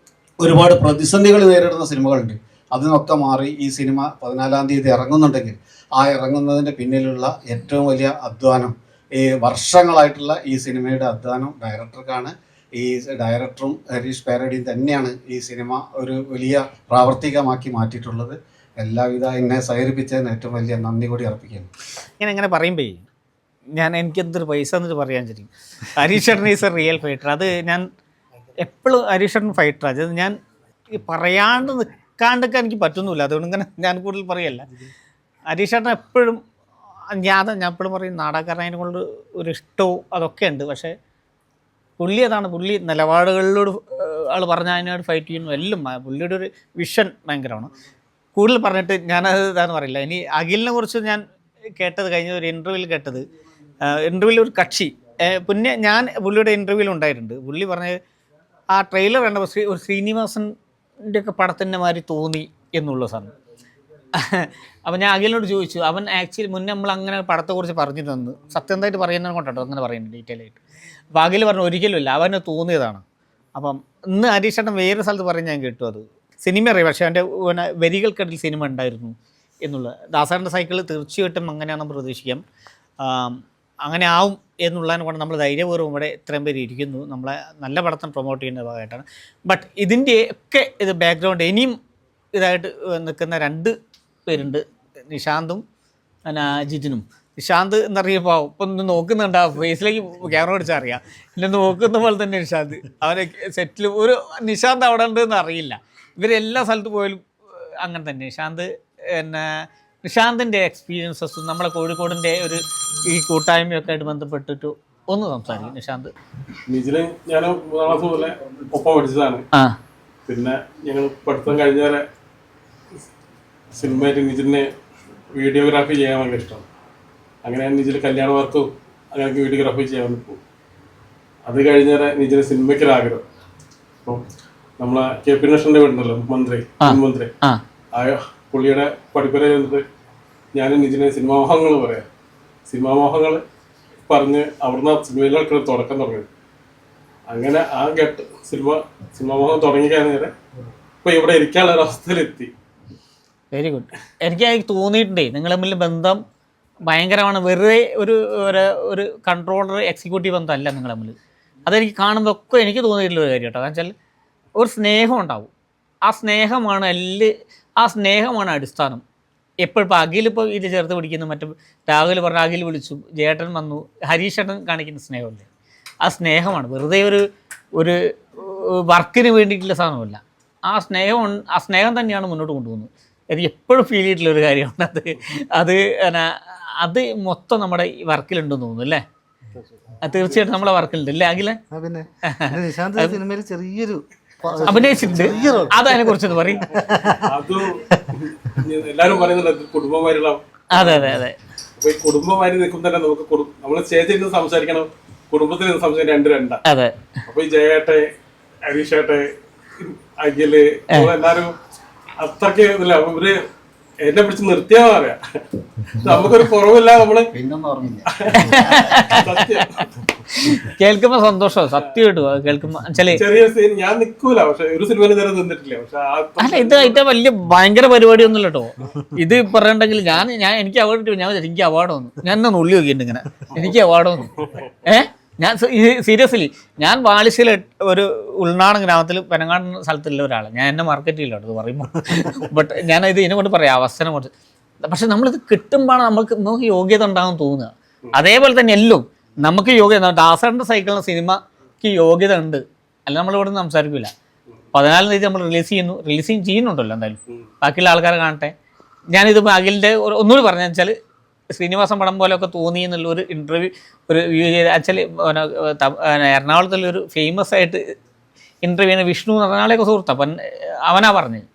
[SPEAKER 6] ഒരുപാട് പ്രതിസന്ധികൾ നേരിടുന്ന സിനിമകളുണ്ട്. അതിനൊക്കെ മാറി ഈ സിനിമ 14-ാം തീയതി ഇറങ്ങുന്നുണ്ടെങ്കിൽ ആ ഇറങ്ങുന്നതിൻ്റെ പിന്നിലുള്ള ഏറ്റവും വലിയ അധ്വാനം, ഈ വർഷങ്ങളായിട്ടുള്ള ഈ സിനിമയുടെ അധ്വാനം ഡയറക്ടർക്കാണ്. ഈ ഡയറക്ടറും ഹരീഷ് പേരടിയും തന്നെയാണ് ഈ സിനിമ ഒരു വലിയ പ്രാവർത്തികമാക്കി മാറ്റിയിട്ടുള്ളത്. എല്ലാവിധ എന്നെ സഹകരിപ്പിച്ചതിന് ഏറ്റവും വലിയ നന്ദി കൂടി അർപ്പിക്കുന്നു.
[SPEAKER 4] ഇങ്ങനെ പറയുമ്പോൾ എനിക്കെന്തൊരു പൈസ എന്നിട്ട് പറയാൻ ശരിക്കും. ഹരീഷ് ചേട്ടൻ ഈസ് എ റിയൽ ഫൈറ്റർ. അത് ഞാൻ എപ്പോഴും ഹരീഷ് ചേട്ടൻ ഫൈറ്റർ. അത് ഞാൻ പറയാണ്ട് നിൽക്കാണ്ടൊക്കെ എനിക്ക് പറ്റുന്നില്ല. അതുകൊണ്ട് ഇങ്ങനെ ഞാൻ കൂടുതൽ പറയല്ല. ഹരീഷ് ചേട്ടൻ എപ്പോഴും ഞാൻ എപ്പോഴും പറയും, നാടകക്കാരനെ കൊണ്ട് ഒരു ഇഷ്ടവും അതൊക്കെ ഉണ്ട്. പക്ഷേ പുള്ളി നിലപാടുകളിലോട് ആൾ പറഞ്ഞാൽ അതിനോട് ഫൈറ്റ് ചെയ്യുന്നു. എല്ലാം പുള്ളിയുടെ ഒരു വിഷൻ ഭയങ്കരമാണ്. കൂടുതൽ പറഞ്ഞിട്ട് ഞാനത് ഇതാന്ന് പറയില്ല. ഇനി അഖിലിനെ കുറിച്ച് ഞാൻ കേട്ടത്, കഴിഞ്ഞ ഒരു ഇൻ്റർവ്യൂവിൽ കേട്ടത്, ഇൻ്റർവ്യൂവിൽ ഒരു കക്ഷി പിന്നെ ഞാൻ പുള്ളിയുടെ ഇൻ്റർവ്യൂവിൽ ഉണ്ടായിട്ടുണ്ട്. പുള്ളി പറഞ്ഞത് ആ ട്രെയിലർ കണ്ടപ്പോൾ ഒരു ശ്രീനിവാസൻ്റെ ഒക്കെ പടത്തിൻ്റെ മാതിരി തോന്നി എന്നുള്ള സാധനം. അപ്പം ഞാൻ അഖിലിനോട് ചോദിച്ചു, അവൻ ആക്ച്വലി മുന്നേ നമ്മൾ അങ്ങനെ പടത്തെക്കുറിച്ച് പറഞ്ഞു തന്നു, സത്യമായിട്ട് പറയുന്നത് കൊണ്ടാട്ടോ അങ്ങനെ പറയുന്നത് ഡീറ്റെയിൽ ആയിട്ട്. അപ്പോൾ അഖിൽ പറഞ്ഞു ഒരിക്കലുമില്ല, അവന് തോന്നിയതാണ്. അപ്പം ഇന്ന് ഹരീഷ് ചേട്ടൻ വേറെ സ്ഥലത്ത് പറഞ്ഞ് ഞാൻ കേട്ടു, അത് സിനിമ അറിയാം, പക്ഷേ അവൻ്റെ വരികൾക്കിടയിൽ സിനിമ ഉണ്ടായിരുന്നു എന്നുള്ളത്. ദാസേട്ടൻ്റെ സൈക്കിൾ തീർച്ചയായിട്ടും അങ്ങനെയാണെന്ന് പ്രതീക്ഷിക്കാം. അങ്ങനെ ആവും എന്നുള്ളതിനെ കൊണ്ട് നമ്മൾ ധൈര്യപൂർവ്വം ഇവിടെ ഇത്രയും പേര് ഇരിക്കുന്നു. നമ്മളെ നല്ല പടത്തിന് പ്രൊമോട്ട് ചെയ്യുന്ന ഭാഗമായിട്ടാണ്. ബട്ട് ഇതിൻ്റെ ഒക്കെ ഇത് ബാക്ക്ഗ്രൗണ്ട് ഇനിയും ഇതായിട്ട് നിൽക്കുന്ന 2 പേരുണ്ട്, നിഷാന്തും ജിതിനും. നിഷാന്ത് എന്നറിയപ്പോൾ ഇപ്പം ഒന്ന് നോക്കുന്നുണ്ട്, ആ ഫേസിലേക്ക് ക്യാമറ പിടിച്ചാൽ അറിയാം, എന്നെ നോക്കുന്ന പോലെ തന്നെ നിഷാന്ത്. അവനെ സെറ്റിൽ ഒരു നിഷാന്ത് അവിടെ ഉണ്ടെന്ന് അറിയില്ല. ഇവരെല്ലാ സ്ഥലത്ത് പോയാലും അങ്ങനെ തന്നെ. നിഷാന്തിൻ്റെ എക്സ്പീരിയൻസസും നമ്മളെ കോഴിക്കോടിൻ്റെ ഒരു ഈ കൂട്ടായ്മയൊക്കെ ആയിട്ട് ബന്ധപ്പെട്ടിട്ട് ഒന്ന് സംസാരിക്കും. നിഷാന്ത്.
[SPEAKER 7] നിജില് ഞാൻ 3 ക്ലാസ് പോലെ ഒപ്പം പഠിച്ചതാണ്. പിന്നെ ഞങ്ങൾ പഠിത്തം കഴിഞ്ഞാൽ സിനിമയായിട്ട് നിജിലിനെ വീഡിയോഗ്രാഫി ചെയ്യാൻ ഭയങ്കര ഇഷ്ടമാണ്. അങ്ങനെ നിജിൽ കല്യാണ വർക്കും അങ്ങനെയൊക്കെ വീഡിയോഗ്രാഫി ചെയ്യാൻ പോകും. അത് കഴിഞ്ഞാൽ നിജിന് സിനിമയ്ക്കൊരാഗ്രഹം. അപ്പം നമ്മളെ KP നഷറിന്റെ വീടുണ്ടല്ലോ, മുൻമന്ത്രി ആ പുള്ളിയുടെ പഠിപ്പുര ചെന്നിട്ട് ഞാൻ നിജിനെ സിനിമാമോഹങ്ങൾ പറയാം. സിനിമാമോഹങ്ങൾ പറഞ്ഞ് അവിടുന്ന് സിനിമയിലൊക്കെ തുടക്കം തുടങ്ങിയത്. അങ്ങനെ ആ സിനിമാമോഹം തുടങ്ങിക്കഴിഞ്ഞാൽ ഇപ്പൊ ഇവിടെ ഇരിക്കാനുള്ള ഒരവസ്ഥയിലെത്തി.
[SPEAKER 4] Very good. എനിക്ക് തോന്നിയിട്ടുണ്ടേ നിങ്ങൾ തമ്മിൽ ബന്ധം ഭയങ്കരമാണ്. വെറുതെ ഒരു കൺട്രോളർ എക്സിക്യൂട്ടീവ് ബന്ധമല്ല നിങ്ങൾ തമ്മിൽ. അതെനിക്ക് കാണുമ്പോൾ ഒക്കെ എനിക്ക് തോന്നിയിട്ടുള്ള ഒരു കാര്യം കേട്ടോ. കാരണം വെച്ചാൽ ഒരു സ്നേഹം ഉണ്ടാവും. ആ സ്നേഹമാണ് അടിസ്ഥാനം. എപ്പോഴും അഖിലിപ്പോൾ ഇത് ചേർത്ത് പിടിക്കുന്നു, മറ്റും രാഹുൽ പറഞ്ഞ അഖിൽ വിളിച്ചു, ജേട്ടൻ വന്നു, ഹരീഷേട്ടൻ കാണിക്കുന്ന സ്നേഹമല്ലേ, ആ സ്നേഹമാണ്. വെറുതെ ഒരു വർക്കിന് വേണ്ടിയിട്ടുള്ള സാധനമല്ല. ആ സ്നേഹം തന്നെയാണ് മുന്നോട്ട് കൊണ്ടുപോകുന്നത്. എനിക്ക് എപ്പോഴും ഫീൽ ചെയ്തിട്ടുള്ളൊരു കാര്യമാണ് അത് മൊത്തം നമ്മുടെ ഈ വർക്കിലുണ്ടെന്ന് തോന്നുന്നു അല്ലേ? തീർച്ചയായിട്ടും നമ്മളെ വർക്കിലുണ്ട് അല്ലേ അഖിലെ?
[SPEAKER 1] പിന്നെ നിശാന്ത് സിനിമയിൽ ചെറിയൊരു
[SPEAKER 4] അഭിനയിച്ചിട്ടുണ്ട്. അതതിനെ കുറിച്ചൊന്ന് പറയും.
[SPEAKER 7] എല്ലാരും പറയുന്നത് കുടുംബമായിട്ടുള്ള.
[SPEAKER 4] അതെ.
[SPEAKER 7] അപ്പൊ ഈ കുടുംബമായി നിൽക്കും തന്നെ നമുക്ക് നമ്മള് സ്റ്റേജിൽ നിന്ന് സംസാരിക്കണം, കുടുംബത്തിൽ നിന്ന് സംസാരിക്കാൻ രണ്ടാ.
[SPEAKER 4] അതെ.
[SPEAKER 7] അപ്പൊ ഈ ജയേട്ടെ, ഹരീഷേട്ടെ, അഖില് എല്ലാരും അത്രയ്ക്ക് ഇല്ല. ഇവര് എന്നെ പിടിച്ച് നിർത്തിയാ പറയാ, നമുക്കൊരു കുറവില്ല. നമ്മള്
[SPEAKER 6] പിന്നൊന്നും ഓർമ്മയില്ല.
[SPEAKER 7] സത്യം
[SPEAKER 4] കേൾക്കുമ്പോ സന്തോഷം, സത്യം കിട്ടും അത് കേൾക്കുമ്പോ.
[SPEAKER 7] ചെറിയ സീൻ ഞാൻ നിൽക്കൂല, പക്ഷെ ഒരു സിനിമയിൽ നേരെ നിന്നിട്ടില്ല. പക്ഷെ
[SPEAKER 4] അല്ല, ഇത് അതിന്റെ വലിയ ഭയങ്കര പരിപാടിയൊന്നുമില്ല കേട്ടോ. ഇത് പറയണ്ടെങ്കിൽ ഞാൻ എനിക്ക് അവാർഡ് കിട്ടും. ഞാൻ എനിക്ക് അവാർഡ് വന്നു, ഞാൻ എന്നെ നുള്ളി നോക്കിയിട്ടുണ്ട് ഇങ്ങനെ, എനിക്ക് അവാർഡ് വന്നു. ഞാൻ സീരിയസ്ലി ഞാൻ വാളിശ്ശേരി ഒരു ഉൾനാടൻ ഗ്രാമത്തിൽ പെനങ്ങാട് സ്ഥലത്തുള്ള ഒരാളാണ്. ഞാൻ എന്നെ മാർക്കറ്റ് ചെയ്യില്ല ഇത് പറയുമ്പോൾ. ബട്ട് ഞാൻ ഇതിനെ കൊണ്ട് പറയാം, അവസരം കൊണ്ട്. പക്ഷെ നമ്മളിത് കിട്ടുമ്പോഴാണ് നമുക്ക് യോഗ്യത ഉണ്ടാകും തോന്നുക. അതേപോലെ തന്നെ എല്ലാം നമുക്ക് യോഗ്യത. ദാസേട്ടൻ്റെ സൈക്കിളിന് സിനിമയ്ക്ക് യോഗ്യത ഉണ്ട്, അല്ല നമ്മളിവിടെ നിന്ന് സംസാരിക്കില്ല. 14-ാം തീയതി നമ്മൾ റിലീസിങ് ചെയ്യുന്നുണ്ടല്ലോ എന്തായാലും. ബാക്കിയുള്ള ആൾക്കാരെ കാണട്ടെ. ഞാനിത് അഖിലിൻ്റെ ഒന്നുകൂടി പറഞ്ഞു വെച്ചാൽ, ശ്രീനിവാസൻ പടം പോലെയൊക്കെ തോന്നി എന്നുള്ളൊരു ഇൻ്റർവ്യൂ ഒരു ആക്ച്വലി എറണാകുളത്തുള്ളൊരു ഫേമസ് ആയിട്ട് ഇൻ്റർവ്യൂ ചെയ്യുന്ന വിഷ്ണു എന്ന് പറഞ്ഞ ആളെയൊക്കെ സുഹൃത്ത്. അപ്പം അവനാ പറഞ്ഞത്.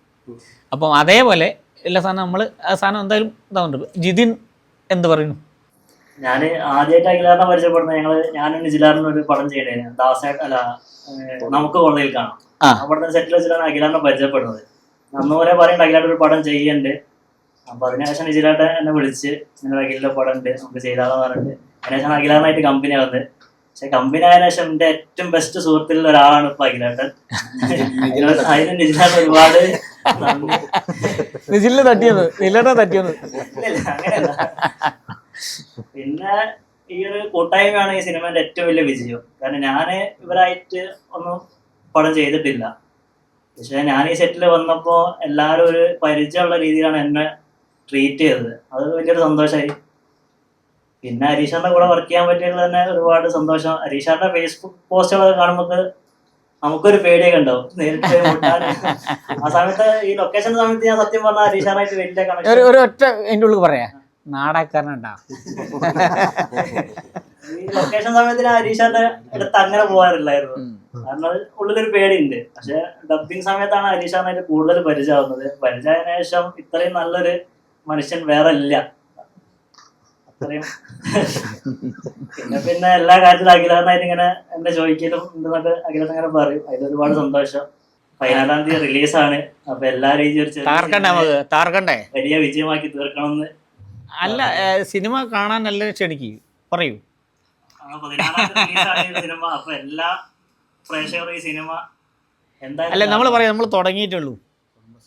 [SPEAKER 4] അപ്പം അതേപോലെ എല്ലാ സാധനം നമ്മൾ ആ സാധനം എന്തായാലും ഇതാവുന്നുണ്ട്. ജിതിൻ എന്ത് പറയുന്നു?
[SPEAKER 8] ഞാൻ ആദ്യമായിട്ട് അഖിലാറിനെ പരിചയപ്പെടുന്നത് ഞാനും നിജിലാറിനും ഒരു പടം ചെയ്യണേ, നമുക്ക് കോളേജിൽ കാണാം. അവിടുത്തെ സെറ്റിൽ വെച്ചിട്ടാണ് അഖിലാറിനെ പരിചയപ്പെടുന്നത്. അന്ന് പോലെ പറയുന്നുണ്ട് അഖിലാട്ട് ഒരു പടം ചെയ്യണ്ട്. അപ്പൊ അതിനുശേഷം നിജിലാട്ട് എന്നെ വിളിച്ച് ഇങ്ങനെ അഖിലിന്റെ പടം ഉണ്ട്, നമുക്ക് ചെയ്താലെന്ന് പറഞ്ഞിട്ട് അതിനുശേഷം അഖിലാറിനായിട്ട് കമ്പനി ആവുന്നത്. പക്ഷെ കമ്പനി ആയതിനു ശേഷം എന്റെ ഏറ്റവും ബെസ്റ്റ് സുഹൃത്തിൽ ഒരാളാണ് ഇപ്പൊ അഖിലാട്ടൻ. അതിന് നിജിലാട്ട് ഒരുപാട് അങ്ങനെയല്ല. പിന്നെ ഈ ഒരു കൂട്ടായ്മയാണ് ഈ സിനിമയുടെ ഏറ്റവും വലിയ വിജയം. കാരണം ഞാന് ഇവരായിട്ട് ഒന്നും പടം ചെയ്തിട്ടില്ല, പക്ഷെ ഞാൻ ഈ സെറ്റിൽ വന്നപ്പോ എല്ലാരും ഒരു പരിചയമുള്ള രീതിയിലാണ് എന്നെ ട്രീറ്റ് ചെയ്തത്. അത് വലിയൊരു സന്തോഷമായി. പിന്നെ ഹരീഷാറിന്റെ കൂടെ വർക്ക് ചെയ്യാൻ പറ്റിയത് തന്നെ ഒരുപാട് സന്തോഷം. ഹരീഷാറിന്റെ ഫേസ്ബുക്ക് പോസ്റ്റുകളൊക്കെ കാണുമ്പോൾ നമുക്കൊരു പേടിയൊക്കെ ഉണ്ടാവും നേരിട്ട് മുട്ടാൻ. ആ സമയത്ത് ഈ ലൊക്കേഷൻ സമയത്ത് ഞാൻ സത്യം പറഞ്ഞാൽ ഹരീഷാറായിട്ട് വലിയ കണക്ഷൻ
[SPEAKER 4] ഒരു ഒറ്റ എൻ്റെ ഉള്ളിൽ പറയാ, നാടകക്കാരനുണ്ടാ.
[SPEAKER 8] ഈ ലൊക്കേഷൻ സമയത്ത് ഞാൻ ഹരീഷാറിന്റെ അടുത്ത് അങ്ങനെ പോകാറില്ലായിരുന്നു, കാരണം ഉള്ളിലൊരു പേടിയുണ്ട്. പക്ഷെ ഡബിങ് സമയത്താണ് ഹരീഷാറിനായിട്ട് കൂടുതൽ പരിചയമാവുന്നത്. പരിചയത്തിന് ശേഷം ഇത്രയും നല്ലൊരു മനുഷ്യൻ വേറെ ഇല്ല. അത്രയും പിന്നെ എല്ലാ കാര്യത്തിലും അഖിലാറിനായിട്ട് ഇങ്ങനെ എന്നെ ചോദിക്കലും എന്തെന്നൊക്കെ അഖിലാർ അങ്ങനെ പറയും. അതിൽ ഒരുപാട് സന്തോഷം. 14-ാം തീയതി റിലീസാണ്. അപ്പൊ എല്ലാ രീതിയും വലിയ വിജയമാക്കി തീർക്കണമെന്ന്.
[SPEAKER 4] അല്ല, സിനിമ കാണാൻ നല്ല ക്ഷണിക്ക് പറയൂ.
[SPEAKER 8] 14-ാം തീയതി റിലീസാണ് സിനിമ. അപ്പൊ എല്ലാ പ്രേക്ഷകരും ഈ സിനിമ എന്തായാലും
[SPEAKER 4] അല്ല, നമ്മൾ പറയാം, നമ്മൾ തുടങ്ങിയിട്ടുള്ളൂ.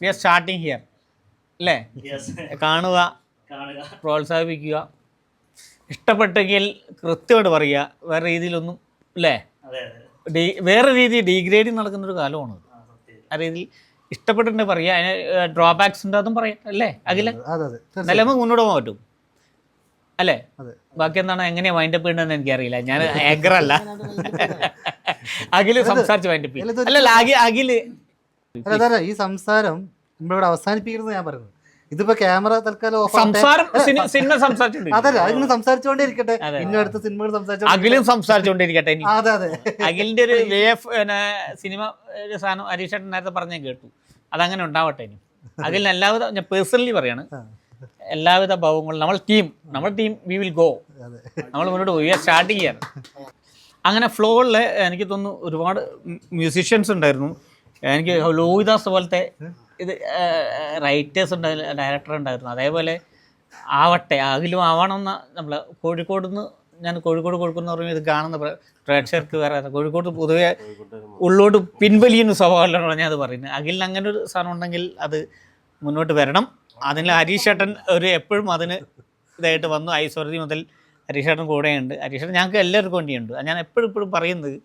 [SPEAKER 4] വി ആർ സ്റ്റാർട്ടിങ് ഹിയർ അല്ലേ? കാണുക, പ്രോത്സാഹിപ്പിക്കുക, ഇഷ്ടപ്പെട്ടെങ്കിൽ കൃത്യമായിട്ട് പറയുക. വേറെ രീതിയിലൊന്നും അല്ലേ, വേറെ രീതി ഡീഗ്രേഡിങ് നടക്കുന്നൊരു കാലമാണ്. ആ രീതിയിൽ ഇഷ്ടപ്പെട്ടിട്ടുണ്ടെങ്കിൽ പറയുക. അതിന് ഡ്രോബാക്സ് ഉണ്ട്, അതും പറയാം അല്ലേ അഖില? എന്നാലും നമുക്ക് മുന്നോട്ട് പോകാൻ പറ്റും അല്ലേ? ബാക്കി എന്താണ്, എങ്ങനെയാണ് വൈൻഡപ്പ് ചെയ്യണമെന്ന് എനിക്കറിയില്ല. ഞാൻ ആങ്കറല്ല. അഖില് സംസാരിച്ച് വൈൻഡപ്പ് ചെയ്യും. അല്ലല്ല, അഖില്
[SPEAKER 1] ഈ സംസാരം നമ്മളിവിടെ അവസാനിപ്പിക്കുന്നത് ഞാൻ പറയുന്നത്. ഇതിപ്പോ ക്യാമറ തൽക്കാലം
[SPEAKER 4] സിനിമ സംസാരിച്ചോണ്ടിരിക്കട്ടെ.
[SPEAKER 1] അതല്ല, അതിന് സംസാരിച്ചുകൊണ്ടേ ഇന്ന അടുത്ത സിനിമകൾ
[SPEAKER 4] അഖിലും സംസാരിച്ചുകൊണ്ടിരിക്കട്ടെ.
[SPEAKER 1] അതെ അതെ,
[SPEAKER 4] അഖിലിന്റെ ഒരു വേ ഓഫ് സിനിമ ഒരു സാധനം ഹരീഷേട്ടൻ നേരത്തെ പറഞ്ഞാൽ കേട്ടു. അതങ്ങനെ ഉണ്ടാവട്ടെ. ഇനി അഖിലിന് എല്ലാവിധ, ഞാൻ പേഴ്സണലി പറയാണ്, എല്ലാവിധ ഭാവങ്ങളും. നമ്മുടെ ടീം വി വിൽ ഗോ. നമ്മൾ മുന്നോട്ട് പോയി, സ്റ്റാർട്ടിങ് ചെയ്യാൻ. അങ്ങനെ ഫ്ലോറിൽ എനിക്ക് തോന്നുന്നു ഒരുപാട് മ്യൂസീഷ്യൻസ് ഉണ്ടായിരുന്നു. എനിക്ക് ലോഹിദാസ് പോലത്തെ ഇത് റൈറ്റേഴ്സ് ഉണ്ടായിരുന്നു, ഡയറക്ടർ ഉണ്ടായിരുന്നു. അതേപോലെ ആവട്ടെ, അഖിലും ആവണമെന്ന നമ്മൾ കോഴിക്കോട് നിന്ന്, ഞാൻ കോഴിക്കോട് കൊടുക്കുന്ന പറയുമ്പോൾ ഇത് കാണുന്ന പ്രേക്ഷകർക്ക് വേറെ കോഴിക്കോട് പൊതുവെ ഉള്ളോട്ട് പിൻവലിയുന്ന സ്വഭാവമല്ലാണ് ഞാൻ അത് പറയുന്നത്. അഖിലിന് അങ്ങനെ ഒരു സാധനം ഉണ്ടെങ്കിൽ അത് മുന്നോട്ട് വരണം. അതിൽ ഹരീഷേട്ടൻ എപ്പോഴും അതിന് ഇതായിട്ട് വന്നു. ഐശ്വര്യ മുതൽ ഹരീഷേട്ടൻ കൂടെയുണ്ട്. ഹരീഷേട്ടൻ ഞങ്ങൾക്ക് എല്ലാവർക്കും വേണ്ടിയുണ്ട്. ഞാൻ എപ്പോഴും പറയുന്നത്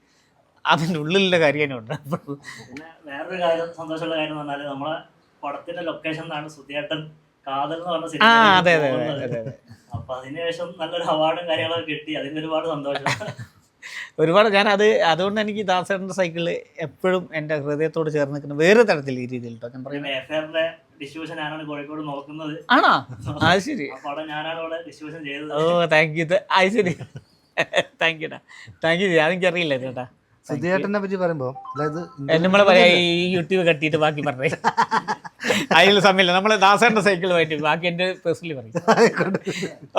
[SPEAKER 4] അതിൻ്റെ ഉള്ളിലുള്ള കാര്യമുണ്ട്.
[SPEAKER 8] പിന്നെ വേറൊരു കാര്യം, സന്തോഷമുള്ള കാര്യം എന്ന് പറഞ്ഞാൽ നമ്മളെ പടത്തിന്റെ ലൊക്കേഷൻ എന്നാണ് സുധിയേട്ടൻ കാതൽ എന്ന് പറഞ്ഞ സിനിമ. അപ്പൊ അതിനുശേഷം നല്ലൊരു അവാർഡും കാര്യങ്ങളൊക്കെ കിട്ടി. അതിന് ഒരുപാട് സന്തോഷം.
[SPEAKER 4] ഒരുപാട് അതുകൊണ്ട് എനിക്ക് ദാസേട്ടൻ്റെ സൈക്കിള് എപ്പോഴും എൻ്റെ ഹൃദയത്തോട് ചേർന്ന് നിൽക്കുന്ന വേറെ തരത്തിൽ ഈ രീതിയിൽ ഞാൻ
[SPEAKER 8] പറയുന്നത്. ഡിസ്ട്രിബ്യൂഷൻ ഞാനാണ് കോഴിക്കോട് നോക്കുന്നത്.
[SPEAKER 4] ആണോ? അത് ശരി.
[SPEAKER 8] പടം ഞാനാണ് അവിടെ ഡിസ്ട്രിബ്യൂഷൻ ചെയ്തത്.
[SPEAKER 4] ഓ, താങ്ക് യു. അത് ശരി, താങ്ക് യു. അതെനിക്കറിയില്ല ചേട്ടാ.
[SPEAKER 1] സുധിയേട്ടനെ പറ്റി പറയുമ്പോ
[SPEAKER 4] നമ്മളെ പറയാ, ഈ യൂട്യൂബ് കട്ടിയിട്ട് ബാക്കി പറഞ്ഞേ. അതിൽ സമയമില്ല. നമ്മള് ദാസേട്ടൻ്റെ സൈക്കിൾ പോയിട്ട് ബാക്കി എൻ്റെ പേഴ്സണലി പറയും.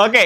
[SPEAKER 4] ഓക്കെ.